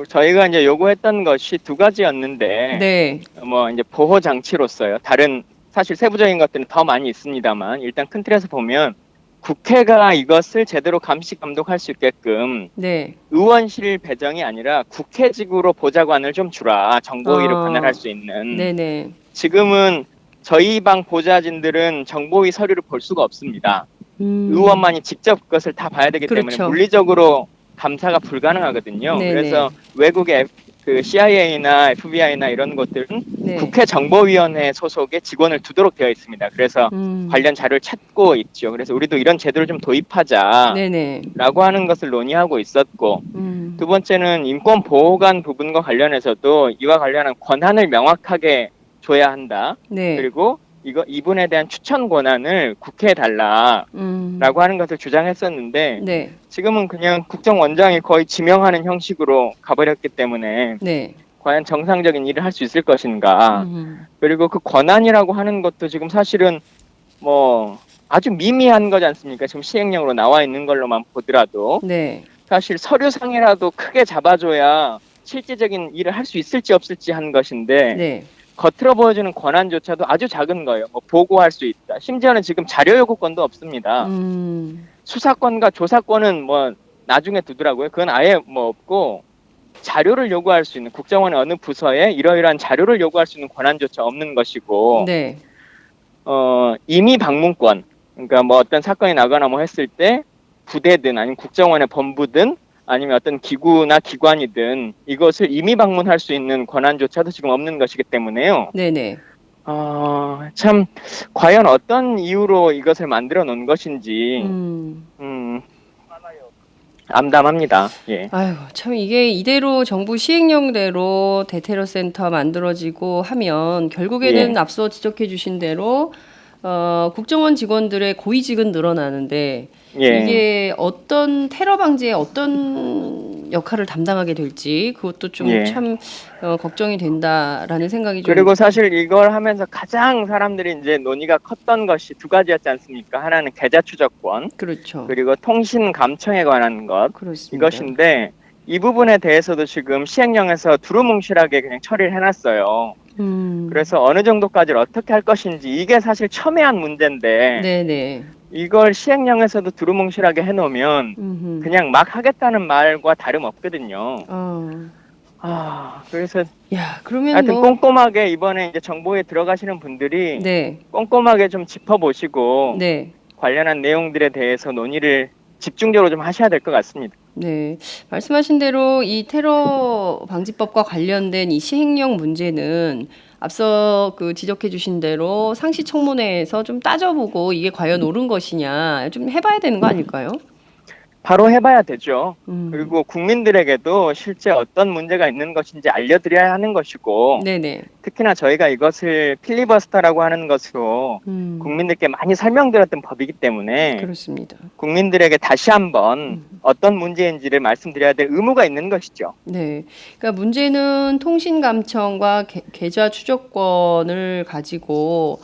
D: 저희가 이제 요구했던 것이 두 가지였는데,
C: 네.
D: 뭐 이제 보호 장치로서요. 다른 사실 세부적인 것들은 더 많이 있습니다만 일단 큰 틀에서 보면 국회가 이것을 제대로 감시 감독할 수 있게끔
C: 네.
D: 의원실 배정이 아니라 국회직으로 보좌관을 좀 주라. 정보위를 관할할 수 있는.
C: 네네.
D: 지금은 저희 방 보좌진들은 정보위 서류를 볼 수가 없습니다. 의원만이 직접 그것을 다 봐야 되기 때문에
C: 그렇죠.
D: 물리적으로 감사가 불가능하거든요.
C: 네네.
D: 그래서 외국의 그 CIA나 FBI나 이런 곳들은
C: 네.
D: 국회 정보위원회 소속의 직원을 두도록 되어 있습니다. 그래서 관련 자료를 찾고 있죠. 그래서 우리도 이런 제도를 좀 도입하자라고
C: 네네.
D: 하는 것을 논의하고 있었고,
C: 음.
D: 두 번째는 인권 보호관 부분과 관련해서도 이와 관련한 권한을 명확하게 줘야 한다.
C: 네.
D: 그리고 이분에 대한 추천 권한을 국회에 달라라고 하는 것을 주장했었는데,
C: 네.
D: 지금은 그냥 국정원장이 거의 지명하는 형식으로 가버렸기 때문에
C: 네.
D: 과연 정상적인 일을 할 수 있을 것인가. 그리고 그 권한이라고 하는 것도 지금 사실은 뭐 아주 미미한 거지 않습니까? 지금 시행령으로 나와 있는 걸로만 보더라도
C: 네.
D: 사실 서류상이라도 크게 잡아줘야 실질적인 일을 할 수 있을지 없을지 한 것인데,
C: 네.
D: 겉으로 보여주는 권한조차도 아주 작은 거예요. 뭐 보고할 수 있다. 심지어는 지금 자료 요구권도 없습니다. 수사권과 조사권은 뭐 나중에 두더라고요. 그건 아예 뭐 없고, 자료를 요구할 수 있는, 국정원의 어느 부서에 이러이러한 자료를 요구할 수 있는 권한조차 없는 것이고,
C: 네.
D: 임의 방문권, 그러니까 뭐 어떤 사건이 나거나 뭐 했을 때 부대든 아니면 국정원의 본부든 아니면 어떤 기구나 기관이든 이것을 임의 방문할 수 있는 권한조차도 지금 없는 것이기 때문에요.
C: 네네.
D: 참 과연 어떤 이유로 이것을 만들어 놓은 것인지 암담합니다. 예.
C: 아유, 참 이게 이대로 정부 시행령대로 대테러 센터 만들어지고 하면 결국에는
D: 예.
C: 앞서 지적해 주신 대로 국정원 직원들의 고위직은 늘어나는데
D: 예.
C: 이게 어떤 테러 방지에 어떤 역할을 담당하게 될지 그것도 좀
D: 예.
C: 참 걱정이 된다라는 생각이 좀.
D: 그리고 사실 이걸 하면서 가장 사람들이 이제 논의가 컸던 것이 두 가지였지 않습니까? 하나는 계좌 추적권,
C: 그렇죠.
D: 그리고 통신 감청에 관한 것,
C: 그렇습니다.
D: 이것인데 이 부분에 대해서도 지금 시행령에서 두루뭉실하게 그냥 처리를 해놨어요. 그래서 어느 정도까지를 어떻게 할 것인지, 이게 사실 첨예한 문제인데
C: 네네.
D: 이걸 시행령에서도 두루뭉실하게 해놓으면 그냥 막 하겠다는 말과 다름없거든요. 그래서
C: 야, 그러면
D: 하여튼
C: 뭐
D: 꼼꼼하게 이번에 이제 정보에 들어가시는 분들이
C: 네.
D: 꼼꼼하게 좀 짚어보시고
C: 네.
D: 관련한 내용들에 대해서 논의를 집중적으로 좀 하셔야 될 것 같습니다.
C: 네, 말씀하신 대로 이 테러 방지법과 관련된 이 시행령 문제는 앞서 그 지적해 주신 대로 상시청문회에서 좀 따져보고 이게 과연 옳은 것이냐 좀 해봐야 되는 거 아닐까요?
D: 바로 해봐야 되죠. 그리고 국민들에게도 실제 어떤 문제가 있는 것인지 알려드려야 하는 것이고,
C: 네네.
D: 특히나 저희가 이것을 필리버스터라고 하는 것으로 국민들께 많이 설명드렸던 법이기 때문에
C: 그렇습니다.
D: 국민들에게 다시 한번 어떤 문제인지를 말씀드려야 될 의무가 있는 것이죠.
C: 네, 그러니까 문제는 통신 감청과 계좌 추적권을 가지고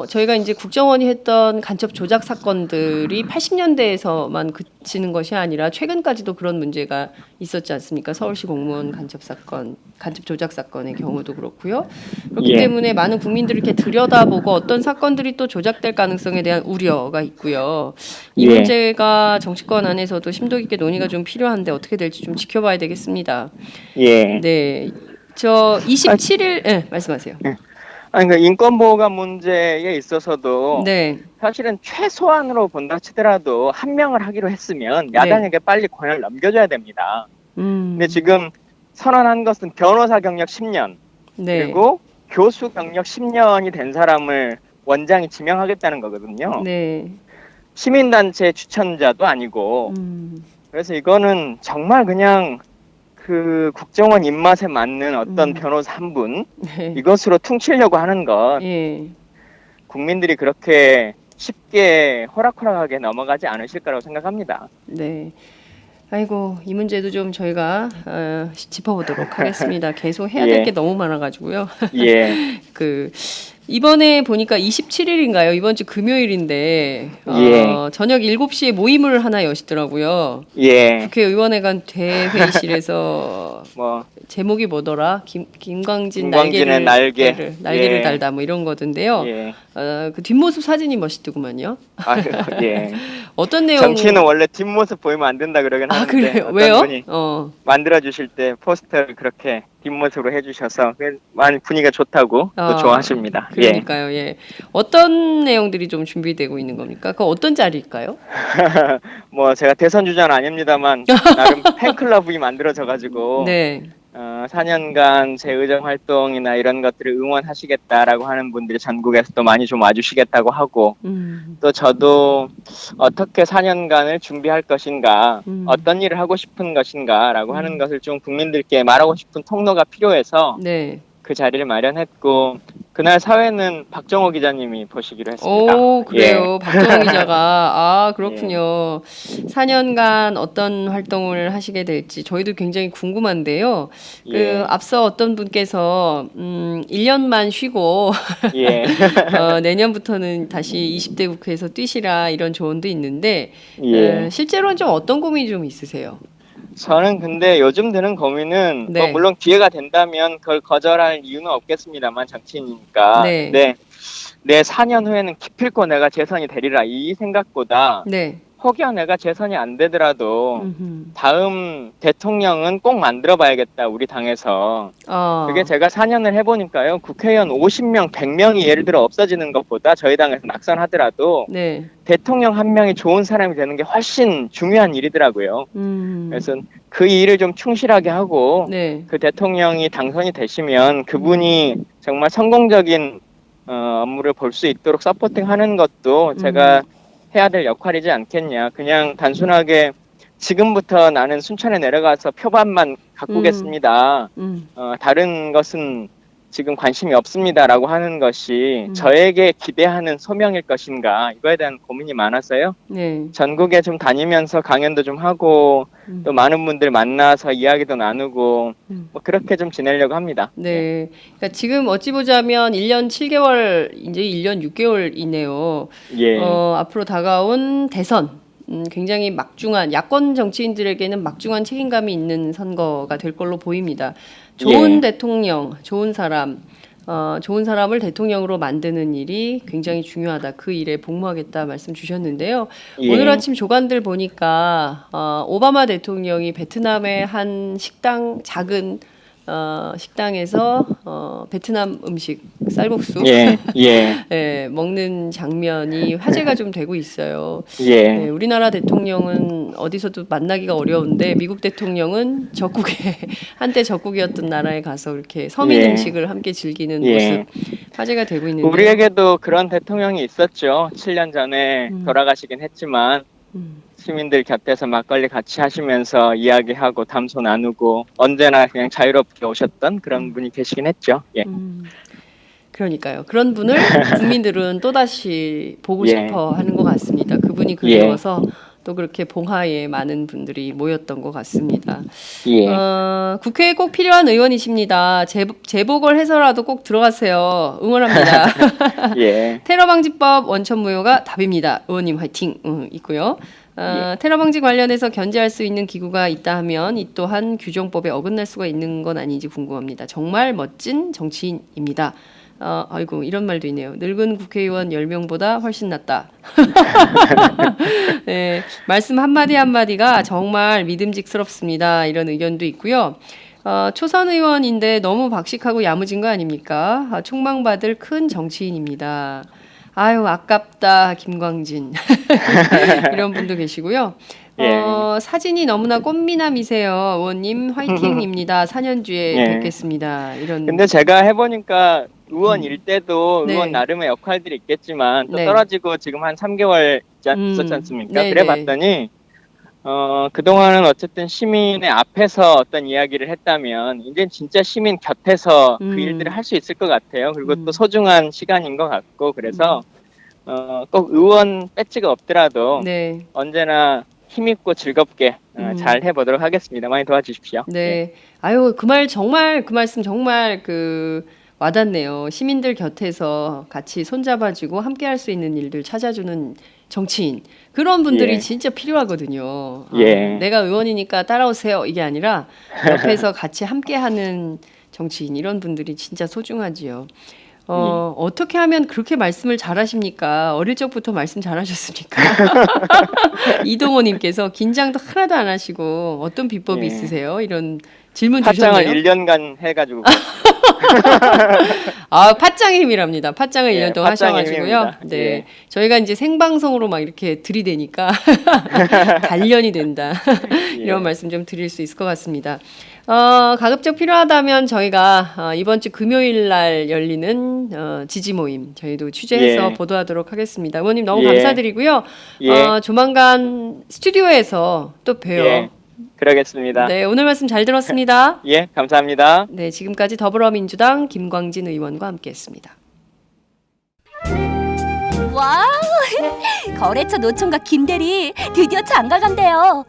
C: 저희가 이제 국정원이 했던 간첩 조작 사건들이 80년대에서만 그치는 것이 아니라 최근까지도 그런 문제가 있었지 않습니까? 서울시 공무원 간첩 사건, 간첩 조작 사건의 경우도 그렇고요. 그렇기
D: 예.
C: 때문에 많은 국민들이 이렇게 들여다보고 어떤 사건들이 또 조작될 가능성에 대한 우려가 있고요. 이
D: 예.
C: 문제가 정치권 안에서도 심도 깊게 논의가 좀 필요한데 어떻게 될지 좀 지켜봐야 되겠습니다.
D: 예.
C: 네, 저 27일, 네, 말씀하세요.
D: 그러니까 인권보호관 문제에 있어서도
C: 네.
D: 사실은 최소한으로 본다 치더라도 한 명을 하기로 했으면 야당에게 빨리 권한을 넘겨줘야 됩니다. 근데 지금 선언한 것은 변호사 경력 10년,
C: 네.
D: 그리고 교수 경력 10년이 된 사람을 원장이 지명하겠다는 거거든요.
C: 네.
D: 시민단체 추천자도 아니고, 그래서 이거는 정말 그냥 그 국정원 입맛에 맞는 어떤 변호사 한 분,
C: 네.
D: 이것으로 퉁치려고 하는 것,
C: 예.
D: 국민들이 그렇게 쉽게 호락호락하게 넘어가지 않으실 거라고 생각합니다.
C: 네. 아이고, 이 문제도 좀 저희가 짚어보도록 하겠습니다. 계속 해야 될 게
D: 예.
C: 너무 많아가지고요.
D: 예.
C: 이번에 보니까 27일인가요? 이번 주 금요일인데
D: 예.
C: 저녁 7시에 모임을 하나 여시더라고요.
D: 예.
C: 국회의원회관 대회의실에서
D: 뭐
C: 제목이 뭐더라? 김광진
D: 김광진의
C: 날개를
D: 예.
C: 달다 뭐 이런 거던데요.
D: 예.
C: 그 뒷모습 사진이 멋있더구만요.
D: 아유, 예.
C: 어떤 내용?
D: 정치는 원래 뒷모습 보이면 안 된다 그러긴 하는데
C: 그래요?
D: 어떤
C: 왜요?
D: 분이 만들어 주실 때 포스터를 그렇게 뒷모습으로 해주셔서 많이 분위기가 좋다고 또 좋아하십니다.
C: 그러니까요. 예. 어떤 내용들이 좀 준비되고 있는 겁니까? 그 어떤 자리일까요?
D: 뭐 제가 대선 주자는 아닙니다만 나름 팬클럽이 만들어져 가지고
C: 네.
D: 4년간 제 의정 활동이나 이런 것들을 응원하시겠다라고 하는 분들이 전국에서 또 많이 좀 와주시겠다고 하고, 또 저도 어떻게 4년간을 준비할 것인가, 어떤 일을 하고 싶은 것인가라고 하는 것을 좀 국민들께 말하고 싶은 통로가 필요해서
C: 네.
D: 그 자리를 마련했고, 그날 사회는 박정호 기자님이 보시기로 했습니다.
C: 오, 그래요.
D: 예.
C: 박정호 기자가. 아, 그렇군요. 4년간 어떤 활동을 하시게 될지 저희도 굉장히 궁금한데요.
D: 예.
C: 앞서 어떤 분께서 1년만 쉬고
D: 예.
C: 내년부터는 다시 20대 국회에서 뛰시라 이런 조언도 있는데
D: 예.
C: 실제로는 좀 어떤 고민이 좀 있으세요?
D: 저는 근데 요즘 드는 고민은
C: 네.
D: 물론 기회가 된다면 그걸 거절할 이유는 없겠습니다만 정치인이니까.
C: 네.
D: 근데 내 4년 후에는 기필코 내가 재선이 되리라 이 생각보다
C: 네.
D: 혹여 내가 재선이 안 되더라도
C: 음흠.
D: 다음 대통령은 꼭 만들어 봐야겠다 우리 당에서. 그게 제가 4년을 해보니까요. 국회의원 50명, 100명이 예를 들어 없어지는 것보다 저희 당에서 낙선하더라도
C: 네.
D: 대통령 한 명이 좋은 사람이 되는 게 훨씬 중요한 일이더라고요. 그래서 그 일을 좀 충실하게 하고
C: 네.
D: 그 대통령이 당선이 되시면 그분이 정말 성공적인 업무를 볼 수 있도록 서포팅하는 것도 제가 해야 될 역할이지 않겠냐. 그냥 단순하게 지금부터 나는 순천에 내려가서 표반만 가꾸겠습니다. 다른 것은 지금 관심이 없습니다라고 하는 것이 저에게 기대하는 소명일 것인가 이거에 대한 고민이 많아서요.
C: 네.
D: 전국에 좀 다니면서 강연도 좀 하고 또 많은 분들 만나서 이야기도 나누고 뭐 그렇게 좀 지내려고 합니다.
C: 네. 그러니까 지금 어찌 보자면 1년 7개월 이제 1년 6개월이네요.
D: 예.
C: 앞으로 다가온 대선 굉장히 막중한 야권 정치인들에게는 막중한 책임감이 있는 선거가 될 걸로 보입니다. 좋은 대통령, 좋은 사람을 대통령으로 만드는 일이 굉장히 중요하다. 그 일에 복무하겠다 말씀 주셨는데요. 오늘 아침 조간들 보니까 오바마 대통령이 베트남의 한 식당 작은 식당에서 베트남 음식 쌀국수 네, 먹는 장면이 화제가 좀 되고 있어요. 네, 우리나라 대통령은 어디서도 만나기가 어려운데 미국 대통령은 한때 적국이었던 나라에 가서 이렇게 서민 음식을 함께 즐기는 모습 화제가 되고 있는데
D: 우리에게도 그런 대통령이 있었죠. 7년 전에 돌아가시긴 했지만 시민들 곁에서 막걸리 같이 하시면서 이야기하고 담소 나누고 언제나 그냥 자유롭게 오셨던 그런 분이 계시긴 했죠. 예.
C: 그러니까요. 그런 분을 국민들은 또다시 보고 싶어 하는 것 같습니다. 그분이 그리워서 또 그렇게 봉하에 많은 분들이 모였던 것 같습니다. 국회에 꼭 필요한 의원이십니다. 재보궐 해서라도 꼭 들어가세요. 응원합니다. 테러방지법 원천무효가 답입니다. 의원님 화이팅! 있고요. 테러 방지 관련해서 견제할 수 있는 기구가 있다 하면 이 또한 규정법에 어긋날 수가 있는 건 아닌지 궁금합니다. 정말 멋진 정치인입니다. 아이고 이런 말도 있네요. 늙은 국회의원 10명보다 훨씬 낫다. 네, 말씀 한마디 한마디가 정말 믿음직스럽습니다. 이런 의견도 있고요. 초선 의원인데 너무 박식하고 야무진 거 아닙니까? 촉망받을 큰 정치인입니다. 아유 아깝다 김광진 이런 분도 계시고요. 사진이 너무나 꽃미남이세요. 의원님 화이팅입니다. 4년주에 뵙겠습니다. 이런.
D: 근데 제가 해보니까 의원일 때도 의원 나름의 역할들이 있겠지만 또 떨어지고 지금 한 3개월 있었지 않습니까? 그래 봤더니 그동안은 어쨌든 시민의 앞에서 어떤 이야기를 했다면 이제 진짜 시민 곁에서 그 일들을 할 수 있을 것 같아요. 그리고 또 소중한 시간인 것 같고 그래서 꼭 의원 배지가 없더라도 언제나 힘있고 즐겁게 잘 해보도록 하겠습니다. 많이 도와주십시오.
C: 네. 아유 그 말씀 정말 와닿네요. 시민들 곁에서 같이 손잡아주고 함께 할 수 있는 일들 찾아주는 정치인 그런 분들이 진짜 필요하거든요. 내가 의원이니까 따라오세요 이게 아니라 옆에서 같이 함께하는 정치인 이런 분들이 진짜 소중하지요. 어떻게 하면 그렇게 말씀을 잘하십니까? 어릴 적부터 말씀 잘하셨습니까? 이동호님께서 긴장도 하나도 안 하시고 어떤 비법이 있으세요? 이런 질문 주셨네요.
D: 팟짱을 1년간 해가지고
C: 팟짱의 힘이랍니다. 팟짱을 1년 동안 하셔가지고요. 네, 저희가 이제 생방송으로 막 이렇게 들이대니까 단련이 된다. 이런 말씀 좀 드릴 수 있을 것 같습니다. 가급적 필요하다면 저희가 이번 주 금요일 날 열리는 지지 모임 저희도 취재해서
D: 예.
C: 보도하도록 하겠습니다. 의원님 너무
D: 예.
C: 감사드리고요.
D: 예.
C: 조만간 스튜디오에서 또 봬요.
D: 예. 그러겠습니다.
C: 네, 오늘 말씀 잘 들었습니다.
D: 예, 감사합니다.
C: 네, 지금까지 더불어민주당 김광진 의원과 함께했습니다.
B: 와우! 거래처 노총각 김대리 드디어 장가 간대요.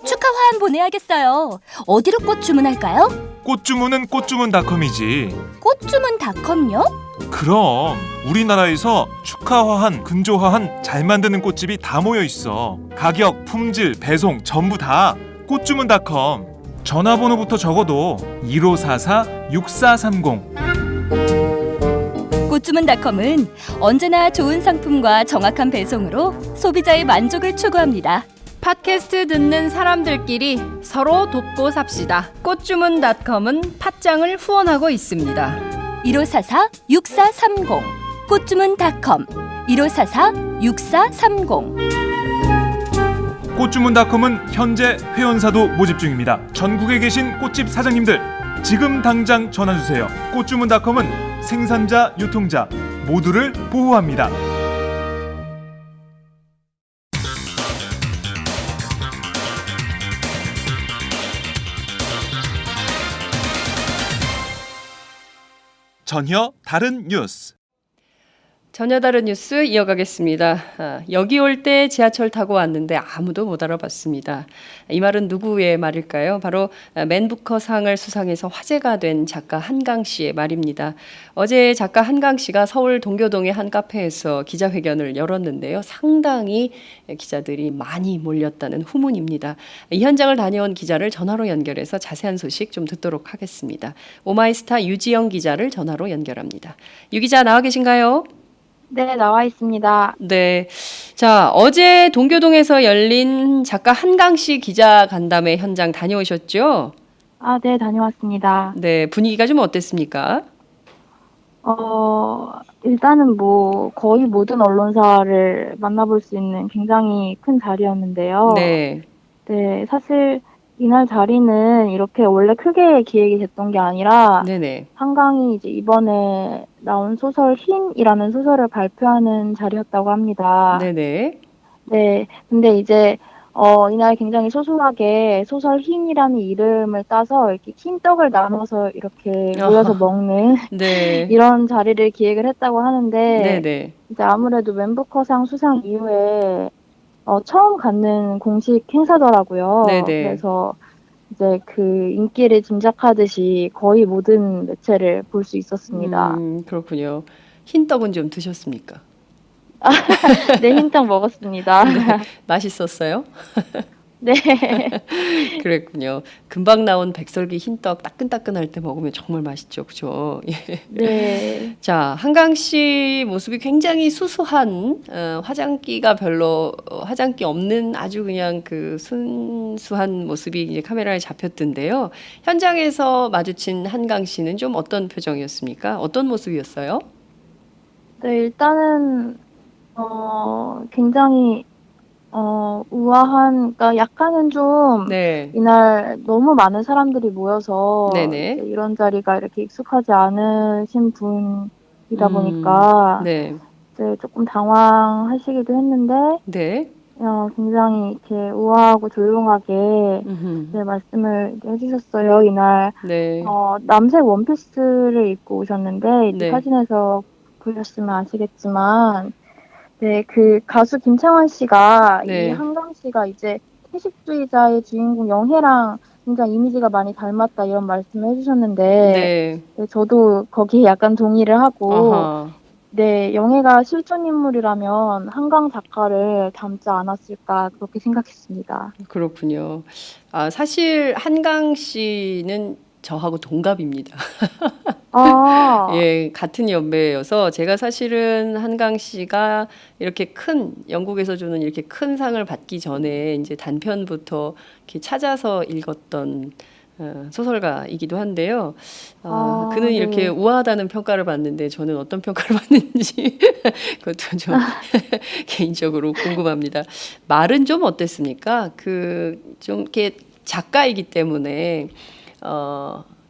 B: 축하 화한 보내야겠어요. 어디로 꽃 주문할까요?
A: 꽃 주문은 꽃주문닷컴이지.
B: 꽃주문닷컴요?
A: 그럼 우리나라에서 축하화한, 근조화한 잘 만드는 꽃집이 다 모여 있어. 가격, 품질, 배송 전부 다 꽃주문닷컴. 전화번호부터 적어도 1544-6430.
B: 꽃주문닷컴은 언제나 좋은 상품과 정확한 배송으로 소비자의 만족을 추구합니다.
C: 팟캐스트 듣는 사람들끼리 서로 돕고 삽시다. 꽃주문닷컴은 팥장을 후원하고 있습니다.
B: 1544-6430 꽃주문닷컴 1544-6430.
A: 꽃주문닷컴은 현재 회원사도 모집 중입니다. 전국에 계신 꽃집 사장님들 지금 당장 전화주세요. 꽃주문닷컴은 생산자, 유통자 모두를 보호합니다. 전혀 다른 뉴스.
C: 전혀 다른 뉴스 이어가겠습니다. 여기 올 때 지하철 타고 왔는데 아무도 못 알아봤습니다. 이 말은 누구의 말일까요? 바로 맨 부커상을 수상해서 화제가 된 작가 한강 씨의 말입니다. 어제 작가 한강 씨가 서울 동교동의 한 카페에서 기자회견을 열었는데요. 상당히 기자들이 많이 몰렸다는 후문입니다. 이 현장을 다녀온 기자를 전화로 연결해서 자세한 소식 좀 듣도록 하겠습니다. 오마이스타 유지영 기자를 전화로 연결합니다. 유 기자 나와 계신가요?
E: 네, 나와 있습니다.
C: 네. 자, 어제 동교동에서 열린 작가 한강 씨 기자 간담회 현장 다녀오셨죠?
E: 아, 네, 다녀왔습니다.
C: 네, 분위기가 좀 어땠습니까?
E: 일단은 뭐 거의 모든 언론사를 만나볼 수 있는 굉장히 큰 자리였는데요.
C: 네.
E: 네, 사실 이날 자리는 이렇게 원래 크게 기획이 됐던 게 아니라
C: 네네.
E: 한강이 이제 이번에 나온 소설 흰이라는 소설을 발표하는 자리였다고 합니다.
C: 네네.
E: 네, 근데 이제 이날 굉장히 소소하게 소설 흰이라는 이름을 따서 이렇게 흰 떡을 나눠서 이렇게 모여서 먹는
C: 네.
E: 이런 자리를 기획을 했다고 하는데
C: 네네.
E: 이제 아무래도 맨부커상 수상 이후에 처음 갖는 공식 행사더라고요.
C: 네네.
E: 그래서 이제 그 인기를 짐작하듯이 거의 모든 매체를 볼 수 있었습니다.
C: 그렇군요. 흰 떡은 좀 드셨습니까?
E: 네, 흰떡 먹었습니다.
C: 맛있었어요?
E: 네.
C: 그랬군요. 금방 나온 백설기 흰떡 따끈따끈할 때 먹으면 정말 맛있죠. 그죠? 예.
E: 네.
C: 자, 한강 씨 모습이 굉장히 수수한 화장기가 별로 화장기 없는 아주 그냥 그 순수한 모습이 이제 카메라에 잡혔던데요. 현장에서 마주친 한강 씨는 좀 어떤 표정이었습니까? 어떤 모습이었어요?
E: 네, 일단은 굉장히 우아한, 그러니까 약간은 좀
C: 네.
E: 이날 너무 많은 사람들이 모여서
C: 네네.
E: 이제 이런 자리가 이렇게 익숙하지 않으신 분이다 보니까
C: 네.
E: 이제 조금 당황하시기도 했는데
C: 네.
E: 굉장히 이렇게 우아하고 조용하게 이제 말씀을 해주셨어요. 이날
C: 네.
E: 남색 원피스를 입고 오셨는데 이제
C: 네.
E: 사진에서 보셨으면 아시겠지만 네, 그 가수 김창완 씨가
C: 네.
E: 이 한강 씨가 이제 채식주의자의 주인공 영혜랑 굉장히 이미지가 많이 닮았다 이런 말씀을 해주셨는데
C: 네.
E: 네, 저도 거기에 약간 동의를 하고
C: 아하.
E: 네, 영혜가 실존 인물이라면 한강 작가를 닮지 않았을까 그렇게 생각했습니다.
C: 그렇군요. 사실 한강 씨는 저하고 동갑입니다.
E: 아,
C: 예, 같은 연배여서 제가 사실은 한강 씨가 이렇게 영국에서 주는 이렇게 큰 상을 받기 전에 이제 단편부터 이렇게 찾아서 읽었던 소설가이기도 한데요. 그는
E: 네.
C: 이렇게 우아하다는 평가를 받는데 저는 어떤 평가를 받는지 그것도 좀 개인적으로 궁금합니다. 말은 좀 어땠습니까? 좀 이렇게 작가이기 때문에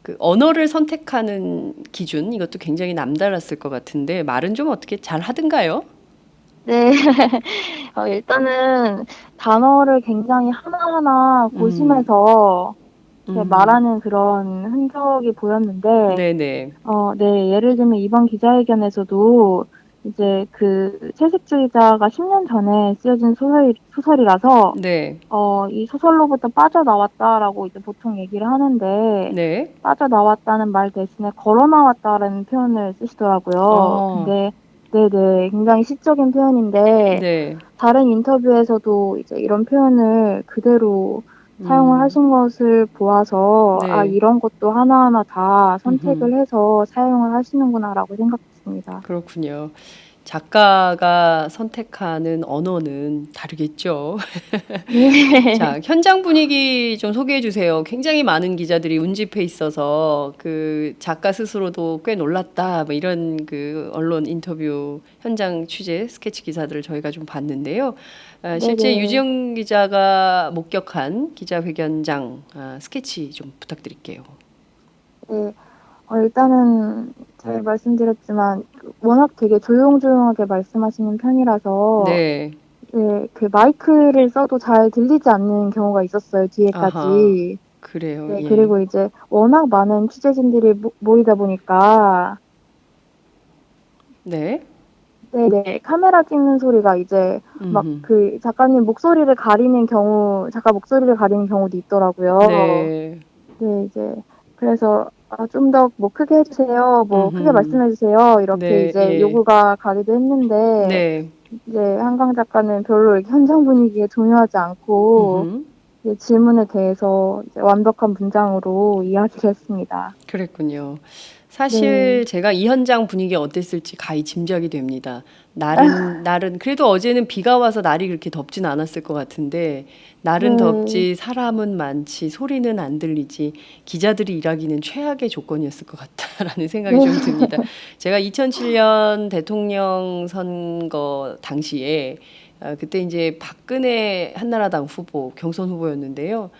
C: 그 언어를 선택하는 기준 이것도 굉장히 남달랐을 것 같은데 말은 좀 어떻게 잘 하던가요?
E: 네. 일단은 단어를 굉장히 하나하나 고심해서 말하는 그런 흔적이 보였는데,
C: 네네.
E: 네, 예를 들면 이번 기자회견에서도 이제 그 채식주의자가 10년 전에 쓰여진 소설이라서,
C: 네.
E: 이 소설로부터 빠져나왔다라고 이제 보통 얘기를 하는데,
C: 네.
E: 빠져나왔다는 말 대신에 걸어나왔다라는 표현을 쓰시더라고요.
C: 어,
E: 근데, 네네, 굉장히 시적인 표현인데,
C: 네.
E: 다른 인터뷰에서도 이제 이런 표현을 그대로 사용을 하신 것을 보아서, 아,
C: 네.
E: 이런 것도 하나하나 다
C: 음흠.
E: 선택을 해서 사용을 하시는구나라고 생각했습니다.
C: 그렇군요. 작가가 선택하는 언어는 다르겠죠.
E: 네.
C: 자, 현장 분위기 좀 소개해 주세요. 굉장히 많은 기자들이 운집해 있어서 그 작가 스스로도 꽤 놀랐다. 뭐 이런 그 언론 인터뷰 현장 취재 스케치 기사들을 저희가 좀 봤는데요. 실제
E: 네네.
C: 유지영 기자가 목격한 기자회견장 스케치 좀 부탁드릴게요.
E: 네. 일단은 잘 말씀드렸지만 워낙 되게 조용조용하게 말씀하시는 편이라서
C: 네.
E: 네, 그 마이크를 써도 잘 들리지 않는 경우가 있었어요,
C: 아하.
E: 뒤에까지.
C: 그래요.
E: 네,
C: 예.
E: 그리고 이제 워낙 많은 취재진들이 모이다 보니까
C: 네.
E: 네네, 카메라 찍는 소리가 이제 막
C: 음흠.
E: 그 작가님 목소리를 가리는 경우, 작가 목소리를 가리는 경우도 있더라고요.
C: 네.
E: 네, 이제 그래서 좀 더 뭐 크게 해주세요, 뭐 크게
C: 음흠.
E: 말씀해주세요, 이렇게
C: 네.
E: 이제
C: 예.
E: 요구가 가기도 했는데
C: 네.
E: 이제 한강 작가는 별로 이렇게 현장 분위기에 동요하지 않고
C: 음흠.
E: 이제 질문에 대해서 이제 완벽한 문장으로 이야기를 했습니다.
C: 그랬군요.
E: 네.
C: 사실 제가 이 현장 분위기가 어땠을지 가히 짐작이 됩니다. 날은 그래도 어제는 비가 와서 날이 그렇게 덥진 않았을 것 같은데 날은
E: 네.
C: 덥지 사람은 많지 소리는 안 들리지 기자들이 일하기는 최악의 조건이었을 것 같다라는 생각이
E: 네.
C: 좀 듭니다. 제가 2007년 대통령 선거 당시에 그때 이제 박근혜 한나라당 후보 경선 후보였는데요.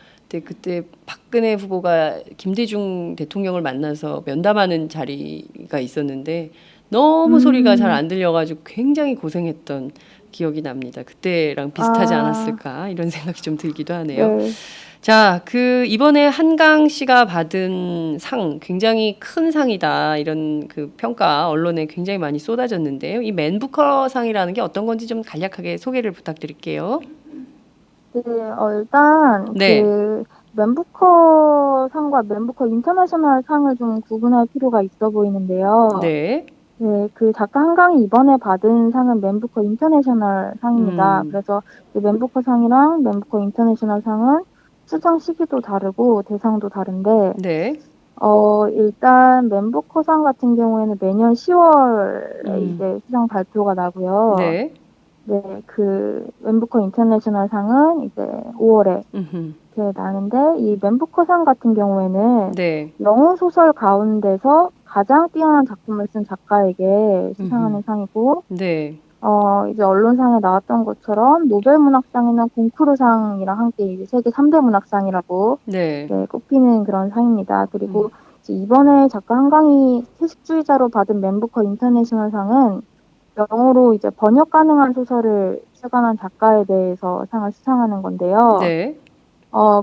C: 그때 박근혜 후보가 김대중 대통령을 만나서 면담하는 자리가 있었는데 너무 소리가 잘
E: 음.
C: 안 들려가지고 굉장히 고생했던 기억이 납니다. 그때랑 비슷하지
E: 아.
C: 않았을까 이런 생각이 좀 들기도 하네요.
E: 네.
C: 자, 그 이번에 한강 씨가 받은 상 굉장히 큰 상이다 이런 그 평가 언론에 굉장히 많이 쏟아졌는데요. 이 맨부커 상이라는 게 어떤 건지 좀 간략하게 소개를 부탁드릴게요.
E: 네. 일단
C: 네,
E: 그 맨부커 상과 맨부커 인터내셔널 상을 좀 구분할 필요가 있어 보이는데요.
C: 네,
E: 네, 그 작가 한강이 이번에 받은 상은 맨부커 인터내셔널 상입니다.
C: 음,
E: 그래서 그 맨부커 상이랑 맨부커 인터내셔널 상은 수상 시기도 다르고 대상도 다른데,
C: 네,
E: 일단 맨부커 상 같은 경우에는 매년 10월에
C: 음,
E: 이제 수상 발표가 나고요.
C: 네,
E: 네, 그 맨부커 인터내셔널 상은 이제 5월에
C: 음흠,
E: 이렇게 나는데 이 맨부커 상 같은 경우에는
C: 네,
E: 영어 소설 가운데서 가장 뛰어난 작품을 쓴 작가에게
C: 음흠,
E: 수상하는 상이고,
C: 네,
E: 이제 언론상에 나왔던 것처럼 노벨문학상이나 콩쿠르상이랑 함께 이제 세계 3대 문학상이라고
C: 네,
E: 네, 꼽히는 그런 상입니다.
C: 음,
E: 그리고 이제 이번에 작가 한강이 채식주의자로 받은 맨부커 인터내셔널 상은 영어로 이제 번역 가능한 소설을 출간한 작가에 대해서 상을 수상하는 건데요.
C: 네,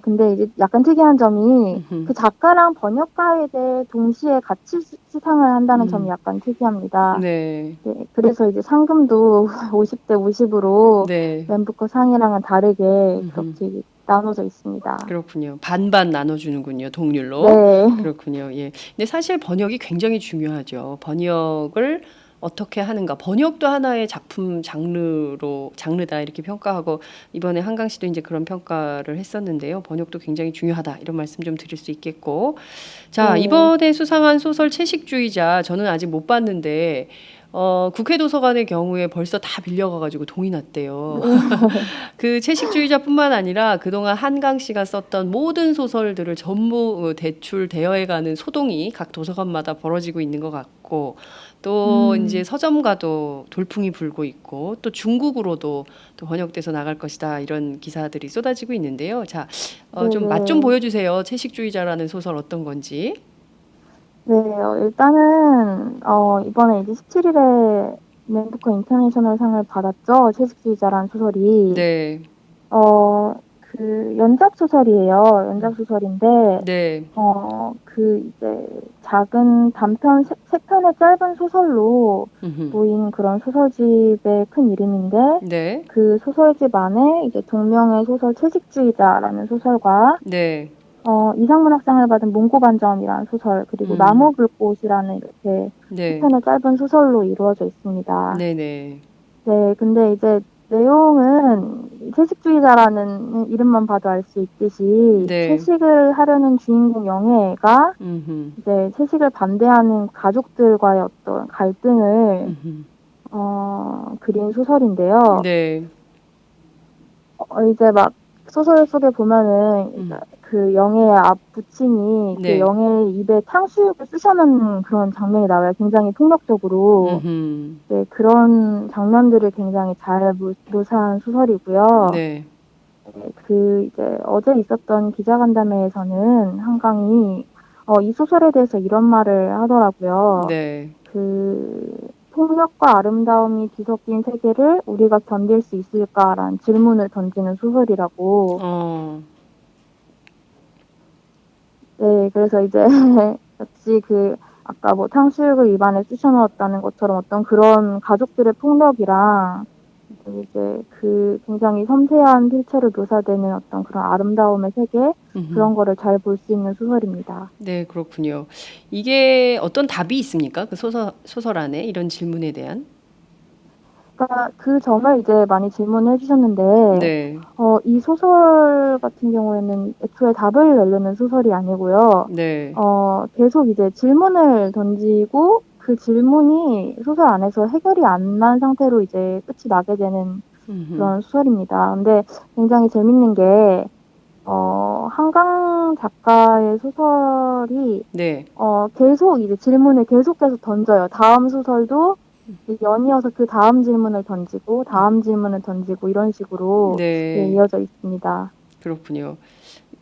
E: 근데 이제 약간 특이한 점이
C: 음흠,
E: 그 작가랑 번역가에 대해 동시에 같이 수상을 한다는 점이
C: 음,
E: 약간 특이합니다.
C: 네,
E: 네, 그래서 이제 상금도 50대 50으로
C: 네,
E: 맨부커 상이랑은 다르게
C: 음흠.
E: 그렇게 나눠져 있습니다.
C: 그렇군요. 반반 나눠주는군요, 동률로.
E: 네,
C: 그렇군요. 예. 근데 사실 번역이 굉장히 중요하죠. 번역을 어떻게 하는가. 번역도 하나의 작품 장르다 이렇게 평가하고 이번에 한강 씨도 이제 그런 평가를 했었는데요. 번역도 굉장히 중요하다 이런 말씀 좀 드릴 수 있겠고. 자,
E: 네,
C: 이번에 수상한 소설 채식주의자 저는 아직 못 봤는데 국회 도서관의 경우에 벌써 다 빌려가가지고 동이 났대요. 그 채식주의자뿐만 아니라 그동안 한강 씨가 썼던 모든 소설들을 전부 대출 대여해가는 소동이 각 도서관마다 벌어지고 있는 것 같고, 또 이제 서점가도 돌풍이 불고 있고, 또 중국으로도 또 번역돼서 나갈 것이다, 이런 기사들이 쏟아지고 있는데요. 자, 좀 맛 좀 보여주세요. 채식주의자라는 소설 어떤 건지.
E: 네, 일단은 이번에 이제 17일에 맨부커 인터내셔널 상을 받았죠. 채식주의자라는 소설이.
C: 네,
E: 그 연작 소설이에요. 연작 소설인데
C: 네,
E: 그 이제 작은 단편 세 편의 짧은 소설로
C: 음흠.
E: 모인 그런 소설집의 큰 이름인데
C: 네,
E: 그 소설집 안에 이제 동명의 소설 채식주의자라는 소설과
C: 네,
E: 이상문학상을 받은 몽고반점이라는 소설 그리고 나무불꽃이라는 이렇게 세
C: 네,
E: 편의 짧은 소설로 이루어져 있습니다.
C: 네, 네,
E: 네, 근데 이제 내용은 채식주의자라는 이름만 봐도 알 수 있듯이
C: 네.
E: 채식을 하려는 주인공 영애가
C: 음흠.
E: 이제 채식을 반대하는 가족들과의 어떤 갈등을
C: 음흠.
E: 그린 소설인데요.
C: 네,
E: 이제 막 소설 속에 보면은
C: 음.
E: 그 영애의 부친이
C: 네.
E: 그 영애의 입에 탕수육을 쑤셔넣는 그런 장면이 나와요. 굉장히 폭력적으로.
C: 음흠.
E: 네, 그런 장면들을 굉장히 잘 묘사한 소설이고요.
C: 네,
E: 그 이제 어제 있었던 기자간담회에서는 한강이 이 소설에 대해서 이런 말을 하더라고요.
C: 네,
E: 그 폭력과 아름다움이 뒤섞인 세계를 우리가 견딜 수 있을까라는 질문을 던지는 소설이라고. 네, 그래서 이제 역시 그 아까 뭐 탕수육을 입안에 쑤셔 넣었다는 것처럼 어떤 그런 가족들의 폭력이랑 이제 그 굉장히 섬세한 필체로 묘사되는 어떤 그런 아름다움의 세계
C: 음흠.
E: 그런 거를 잘 볼 수 있는 소설입니다.
C: 네, 그렇군요. 이게 어떤 답이 있습니까? 그 소설 안에 이런 질문에 대한?
E: 그러니까 그 점을 이제 많이 질문을 해주셨는데
C: 네,
E: 이 소설 같은 경우에는 애초에 답을 내려는 소설이 아니고요.
C: 네,
E: 계속 이제 질문을 던지고 그 질문이 소설 안에서 해결이 안 난 상태로 이제 끝이 나게 되는
C: 음흠.
E: 그런 소설입니다. 근데 굉장히 재밌는 게 한강 작가의 소설이
C: 네,
E: 계속 이제 질문을 계속해서 던져요. 다음 소설도 연이어서 그 다음 질문을 던지고 다음 질문을 던지고 이런 식으로
C: 네,
E: 이어져 있습니다.
C: 그렇군요.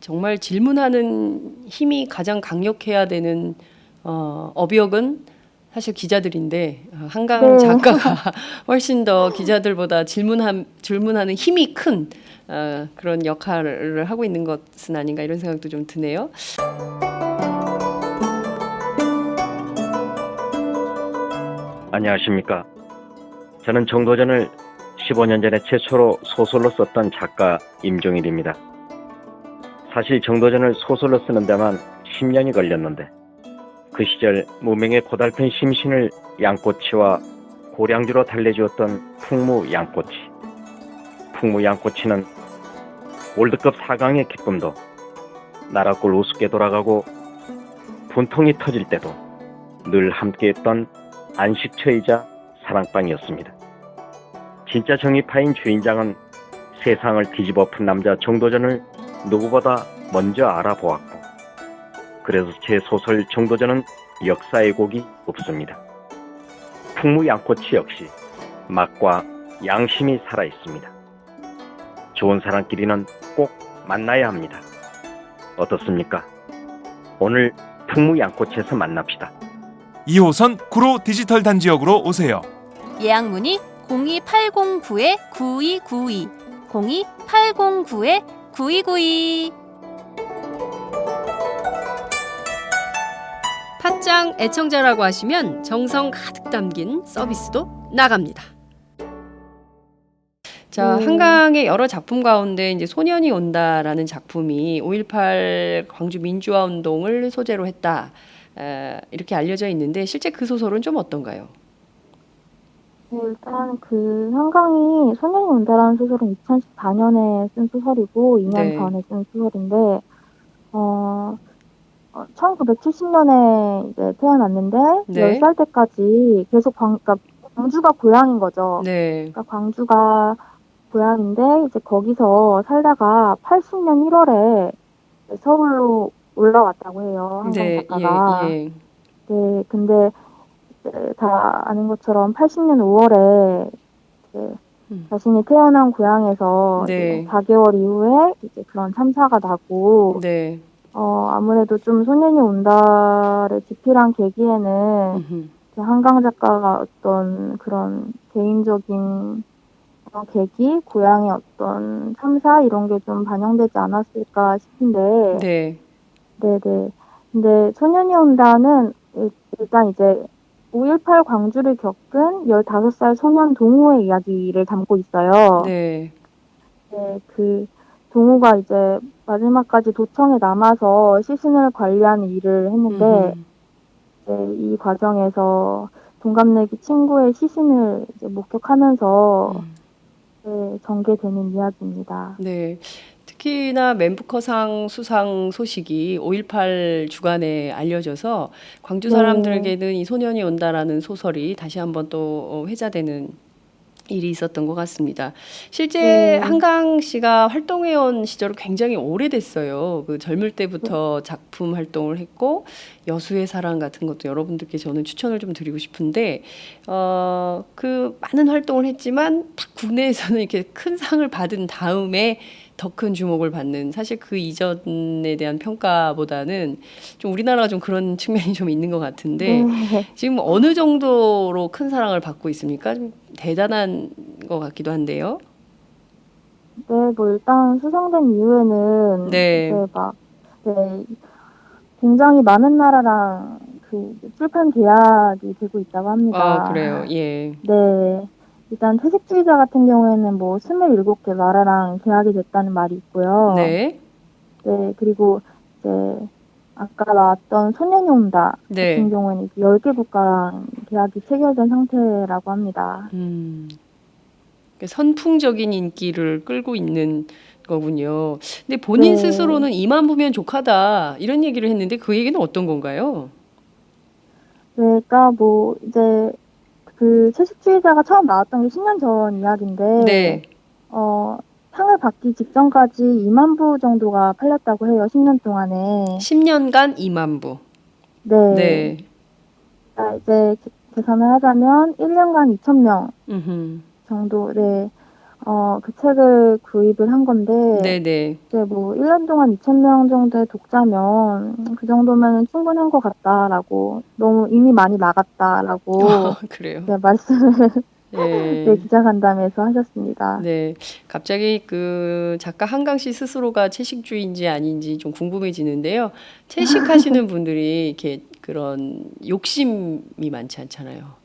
C: 정말 질문하는 힘이 가장 강력해야 되는 업역은 사실 기자들인데 한강
E: 네.
C: 작가가 훨씬 더 기자들보다 질문하는 힘이 큰 그런 역할을 하고 있는 것은 아닌가 이런 생각도 좀 드네요.
F: 안녕하십니까. 저는 정도전을 15년 전에 최초로 소설로 썼던 작가 임종일입니다. 사실 정도전을 소설로 쓰는 데만 10년이 걸렸는데 그 시절 무명의 고달픈 심신을 양꼬치와 고량주로 달래주었던 풍무 양꼬치. 풍무 양꼬치는 월드컵 4강의 기쁨도 나라골 우습게 돌아가고 분통이 터질 때도 늘 함께했던 안식처이자 사랑방이었습니다. 진짜 정의파인 주인장은 세상을 뒤집어 푼 남자 정도전을 누구보다 먼저 알아보았고 그래서 제 소설 정도전은 역사의 곡이 없습니다. 풍무 양꼬치 역시 맛과 양심이 살아있습니다. 좋은 사람끼리는 꼭 만나야 합니다. 어떻습니까? 오늘 풍무 양꼬치에서 만납시다.
A: 2호선 구로 디지털 단지역으로 오세요.
B: 예약 문의 02809-9292 02809-9292.
C: 팟짱 애청자라고 하시면 정성 가득 담긴 서비스도 나갑니다. 자, 한강의 여러 작품 가운데 이제 소년이 온다라는 작품이 5.18 광주 민주화 운동을 소재로 했다. 이렇게 알려져 있는데 실제 그 소설은 좀 어떤가요?
E: 네, 일단 그 한강이 소년이 온다라는 소설은 2014년에 쓴 소설이고 2년
C: 네.
E: 전에 쓴 소설인데 1970년에 이제 태어났는데
C: 네.
E: 10살 때까지 계속 그러니까 광주가 고향인 거죠.
C: 네.
E: 그러니까 광주가 고향인데 이제 거기서 살다가 80년 1월에 서울로 올라왔다고 해요. 한강
C: 네. 예.
E: 작가가.
C: 예.
E: 네, 근데 이제 다 아는 것처럼 80년 5월에 이제
C: 음.
E: 자신이 태어난 고향에서
C: 네.
E: 이제 4개월 이후에 이제 그런 참사가 나고
C: 네.
E: 아무래도 좀 소년이 온다를 집필한 계기에는
C: 음흠.
E: 이제 한강 작가가 어떤 그런 개인적인 계기, 고향의 어떤 참사 이런 게 좀 반영되지 않았을까 싶은데,
C: 네.
E: 네네. 근데 소년이 온다는 일단 이제 5.18 광주를 겪은 15살 소년 동우의 이야기를 담고 있어요.
C: 네.
E: 네, 그 동우가 이제 마지막까지 도청에 남아서 시신을 관리하는 일을 했는데,
C: 음흠.
E: 이제 이 과정에서 동갑내기 친구의 시신을 이제 목격하면서
C: 음.
E: 네, 전개되는 이야기입니다.
C: 네. 특히나 맨부커상 수상 소식이 5.18 주간에 알려져서 광주
E: 네,
C: 사람들에게는 이 소년이 온다라는 소설이 다시 한번 또 회자되는 일이 있었던 것 같습니다. 실제
E: 네,
C: 한강 씨가 활동해온 시절은 굉장히 오래됐어요. 그 젊을 때부터 작품 활동을 했고 여수의 사랑 같은 것도 여러분들께 저는 추천을 좀 드리고 싶은데 그 많은 활동을 했지만 딱 국내에서는 이렇게 큰 상을 받은 다음에 더 큰 주목을 받는 사실 그 이전에 대한 평가보다는 좀 우리나라가 좀 그런 측면이 좀 있는 것 같은데
E: 네,
C: 지금 어느 정도로 큰 사랑을 받고 있습니까? 좀 대단한 것 같기도 한데요.
E: 네, 뭐 일단 수상된 이후에는
C: 네.
E: 이제 막 네, 굉장히 많은 나라랑 그 출판 계약이 되고 있다고
C: 아,
E: 합니다.
C: 그래요. 예.
E: 네, 일단 퇴색주의자 같은 경우에는 뭐 27개 나라랑 계약이 됐다는 말이 있고요.
C: 네.
E: 네, 그리고 이제 아까 나왔던 소년이 온다
C: 네.
E: 같은 경우에는 10개 국가랑 계약이 체결된 상태라고 합니다.
C: 선풍적인 인기를 끌고 있는 거군요. 근데 본인
E: 네,
C: 스스로는 이만 부면 족하다 이런 얘기를 했는데 그 얘기는 어떤 건가요?
E: 네, 그러니까 뭐 이제 그 채식주의자가 처음 나왔던 게 10년 전 이야기인데,
C: 네.
E: 어, 상을 받기 직전까지 2만 부 정도가 팔렸다고 해요. 10년 동안에.
C: 10년간 2만 부.
E: 네,
C: 네.
E: 자, 이제 계산을 하자면 1년간 2천 명
C: 음흠.
E: 정도, 네, 그 책을 구입을 한 건데,
C: 네네.
E: 이제 뭐 1년 동안 2천 명 정도의 독자면 그 정도면 충분한 것 같다라고, 너무 이미 많이 나갔다라고
C: 그래요.
E: 네, 말씀을 네,
C: 예.
E: 기자간담회에서 하셨습니다.
C: 네. 갑자기 그 작가 한강 씨 스스로가 채식주의인지 아닌지 좀 궁금해지는데요. 채식하시는 분들이 이렇게 그런 욕심이 많지 않잖아요.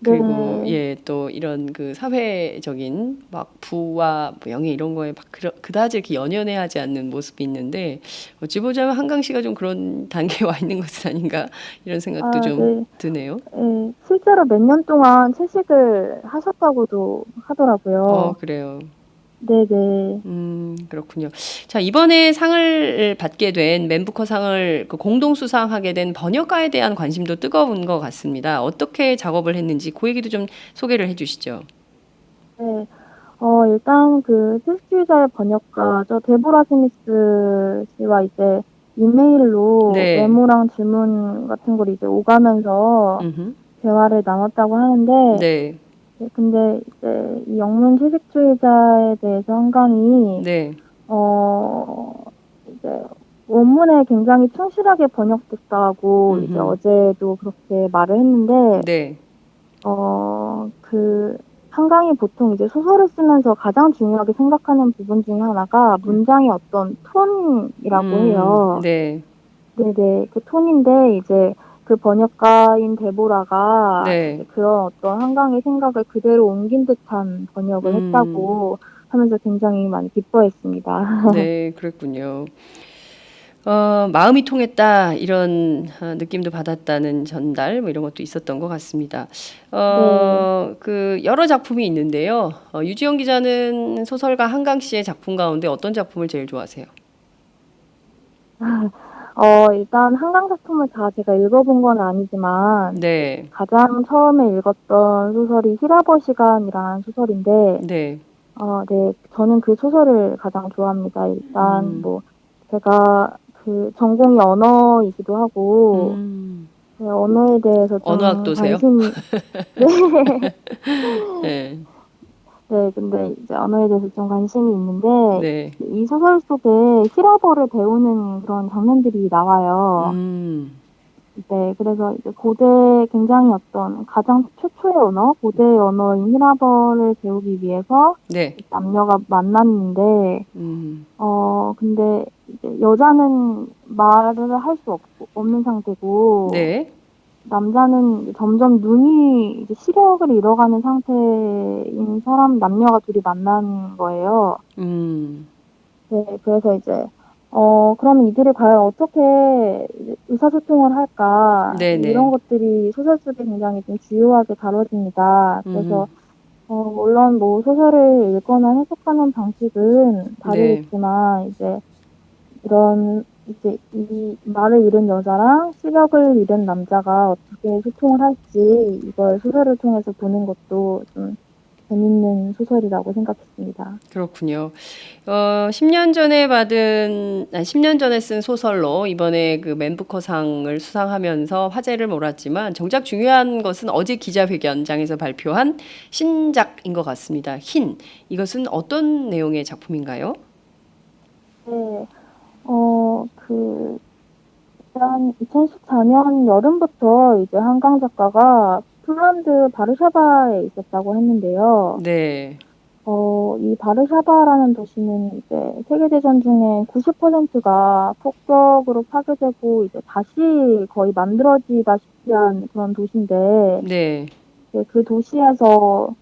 C: 그리고
E: 네,
C: 예, 또 이런 그 사회적인 막 부와 명예 이런 거에 막 그다지 이렇게 연연해 하지 않는 모습이 있는데 어찌 보자면 한강 씨가 좀 그런 단계에 와 있는 것은 아닌가 이런 생각도 좀
E: 네,
C: 드네요.
E: 네, 실제로 몇 년 동안 채식을 하셨다고도 하더라고요.
C: 그래요.
E: 네네.
C: 그렇군요. 자, 이번에 상을 받게 된 맨부커 상을 그 공동 수상하게 된 번역가에 대한 관심도 뜨거운 것 같습니다. 어떻게 작업을 했는지 그 얘기도 좀 소개를 해주시죠.
E: 네, 일단 그 채식주의자의 번역가죠. 데보라 스미스 씨와 이제 이메일로
C: 네.
E: 메모랑 질문 같은 걸 이제 오가면서
C: 음흠.
E: 대화를 나눴다고 하는데,
C: 네.
E: 네, 근데 이제 이 영문 채식주의자에 대해서 한강이
C: 네.
E: 이제 원문에 굉장히 충실하게 번역됐다고 이제
C: 음흠.
E: 어제도 그렇게 말을 했는데,
C: 네.
E: 그 한강이 보통 이제 소설을 쓰면서 가장 중요하게 생각하는 부분 중에 하나가 문장의 어떤 톤이라고 해요.
C: 네.
E: 네네, 그 톤인데 이제 그 번역가인 데보라가
C: 네.
E: 이제 그런 어떤 한강의 생각을 그대로 옮긴 듯한 번역을
C: 음.
E: 했다고 하면서 굉장히 많이 기뻐했습니다.
C: 네, 그랬군요. 마음이 통했다 이런 느낌도 받았다는 전달 뭐 이런 것도 있었던 것 같습니다.
E: 네.
C: 그 여러 작품이 있는데요. 유지영 기자는 소설가 한강 씨의 작품 가운데 어떤 작품을 제일 좋아하세요?
E: 일단 한강 작품을 다 제가 읽어본 건 아니지만
C: 네.
E: 가장 처음에 읽었던 소설이 히라버 시간이라는 소설인데
C: 네.
E: 네, 저는 그 소설을 가장 좋아합니다. 일단 뭐 제가 그 전공이 언어이기도 하고 네, 언어에 대해서 좀
C: 언어학도세요?
E: 관심이 네.
C: 네.
E: 네, 근데 이제 언어에 대해서 좀 관심이 있는데
C: 네.
E: 이 소설 속에 히라버를 배우는 그런 장면들이 나와요. 네, 그래서 이제 굉장히 어떤 가장 최초의 언어, 고대의 언어인 히라버를 배우기 위해서
C: 네.
E: 남녀가 만났는데, 근데 이제 여자는 말을 할 수 없는 상태고,
C: 네.
E: 남자는 이제 점점 눈이 이제 시력을 잃어가는 상태인 남녀가 둘이 만난 거예요. 네, 그래서 이제, 그러면 이들이 과연 어떻게 이제 의사소통을 할까?
C: 네네.
E: 이런 것들이 소설 속에 굉장히 좀 주요하게 다뤄집니다. 그래서, 물론 뭐 소설을 읽거나 해석하는 방식은 다르겠지만, 이제 이 말을 잃은 여자랑 시력을 잃은 남자가 어떻게 소통을 할지, 이걸 소설을 통해서 보는 것도 좀 재밌는 소설이라고 생각했습니다.
C: 그렇군요. 10년 전에 쓴 소설로 이번에 그 맨부커상을 수상하면서 화제를 몰았지만 정작 중요한 것은 어제 기자회견장에서 발표한 신작인 것 같습니다. 흰. 이것은 어떤 내용의 작품인가요?
E: 네, 일단 2014년 여름부터 이제 한강 작가가 폴란드 바르샤바에 있었다고 했는데요.
C: 네.
E: 이 바르샤바라는 도시는 이제 세계대전 중에 90%가 폭격으로 파괴되고 이제 다시 거의 만들어지다시피 한 그런 도시인데,
C: 네.
E: 그 도시에서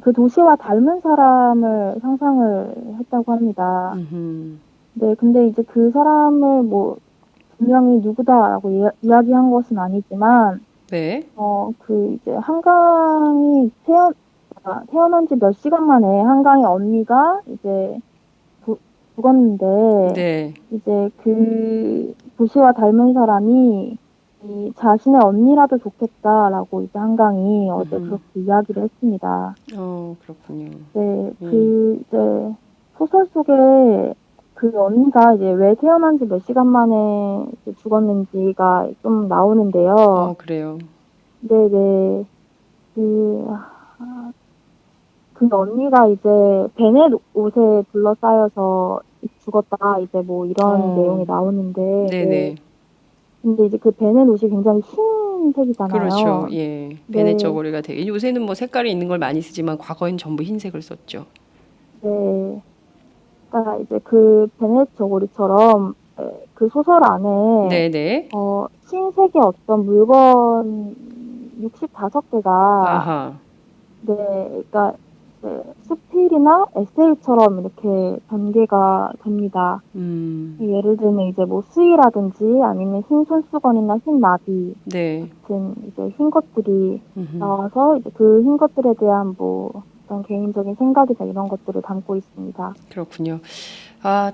E: 그 도시와 닮은 사람을 상상을 했다고 합니다. 네, 근데 이제 그 사람을 뭐 분명히 누구다라고 이야기한 것은 아니지만,
C: 네.
E: 이제 한강이 태어난 지 몇 시간 만에 한강의 언니가 이제 죽었는데,
C: 네.
E: 이제 그 도시와 닮은 사람이 이 자신의 언니라도 좋겠다라고 이제 한강이 어제 그렇게 이야기를 했습니다.
C: 그렇군요.
E: 네, 이제 소설 속에 그 언니가 이제 왜 태어난 지 몇 시간 만에 이제 죽었는지가 좀 나오는데요.
C: 그래요.
E: 네네. 그 언니가 이제 베넷 옷에 둘러싸여서 죽었다, 이제 뭐 이런 내용이 나오는데.
C: 네네.
E: 네. 근데 이제 그 베넷 옷이 굉장히 흰색이잖아요.
C: 그렇죠. 예.
E: 네.
C: 베넷 저고리가 되게 요새는 뭐 색깔이 있는 걸 많이 쓰지만 과거엔 전부 흰색을 썼죠.
E: 네. 그러니까 이제 그 베넷 저고리처럼 그 소설 안에
C: 네네.
E: 흰색의 어떤 물건 65개가
C: 아하.
E: 네, 그러니까 수필이나 에세이처럼 이렇게 전개가 됩니다. 예를 들면 이제 뭐 수의라든지 아니면 흰 손수건이나 흰 나비
C: 네.
E: 같은 이제 흰 것들이 나와서 이제 그 흰 것들에 대한 뭐 어떤 개인적인 생각이나 이런 것들을 담고 있습니다.
C: 그렇군요.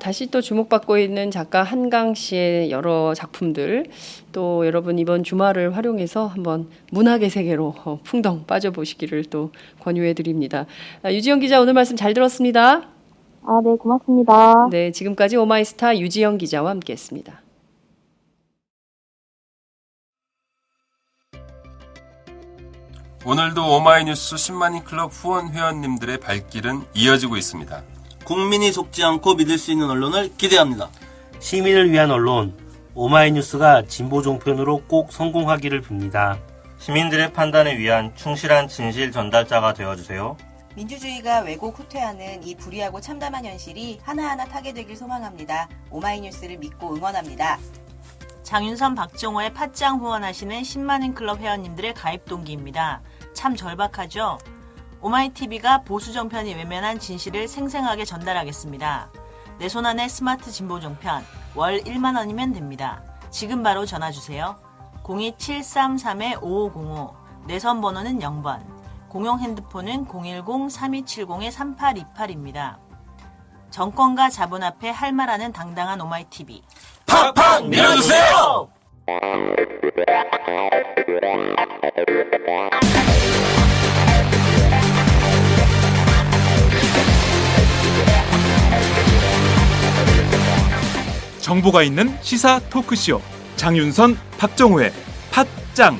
C: 다시 또 주목받고 있는 작가 한강 씨의 여러 작품들, 또 여러분 이번 주말을 활용해서 한번 문학의 세계로 풍덩 빠져보시기를 또 권유해 드립니다. 유지영 기자, 오늘 말씀 잘 들었습니다.
E: 네, 고맙습니다.
C: 네, 지금까지 오마이스타 유지영 기자와 함께했습니다.
G: 오늘도 오마이뉴스 10만인 클럽 후원 회원님들의 발길은 이어지고 있습니다.
H: 국민이 속지 않고 믿을 수 있는 언론을 기대합니다. 시민을 위한 언론, 오마이뉴스가 진보 종편으로 꼭 성공하기를 빕니다.
I: 시민들의 판단에 위한 충실한 진실 전달자가 되어주세요.
J: 민주주의가 왜곡 후퇴하는 이 불의하고 참담한 현실이 하나하나 타개되길 소망합니다. 오마이뉴스를 믿고 응원합니다.
K: 장윤선, 박정호의 팟짱 후원하시는 10만인 클럽 회원님들의 가입 동기입니다. 참 절박하죠? 오마이TV가 보수 정편이 외면한 진실을 생생하게 전달하겠습니다. 내 손 안에 스마트 진보 정편, 월 1만 원이면 됩니다. 지금 바로 전화주세요. 02733-5505, 내선 번호는 0번, 공용 핸드폰은 010-3270-3828입니다. 정권과 자본 앞에 할 말하는 당당한 오마이TV.
G: 팍팍 밀어주세요.
A: 정보가 있는 시사 토크쇼 장윤선, 박정호의 팟짱.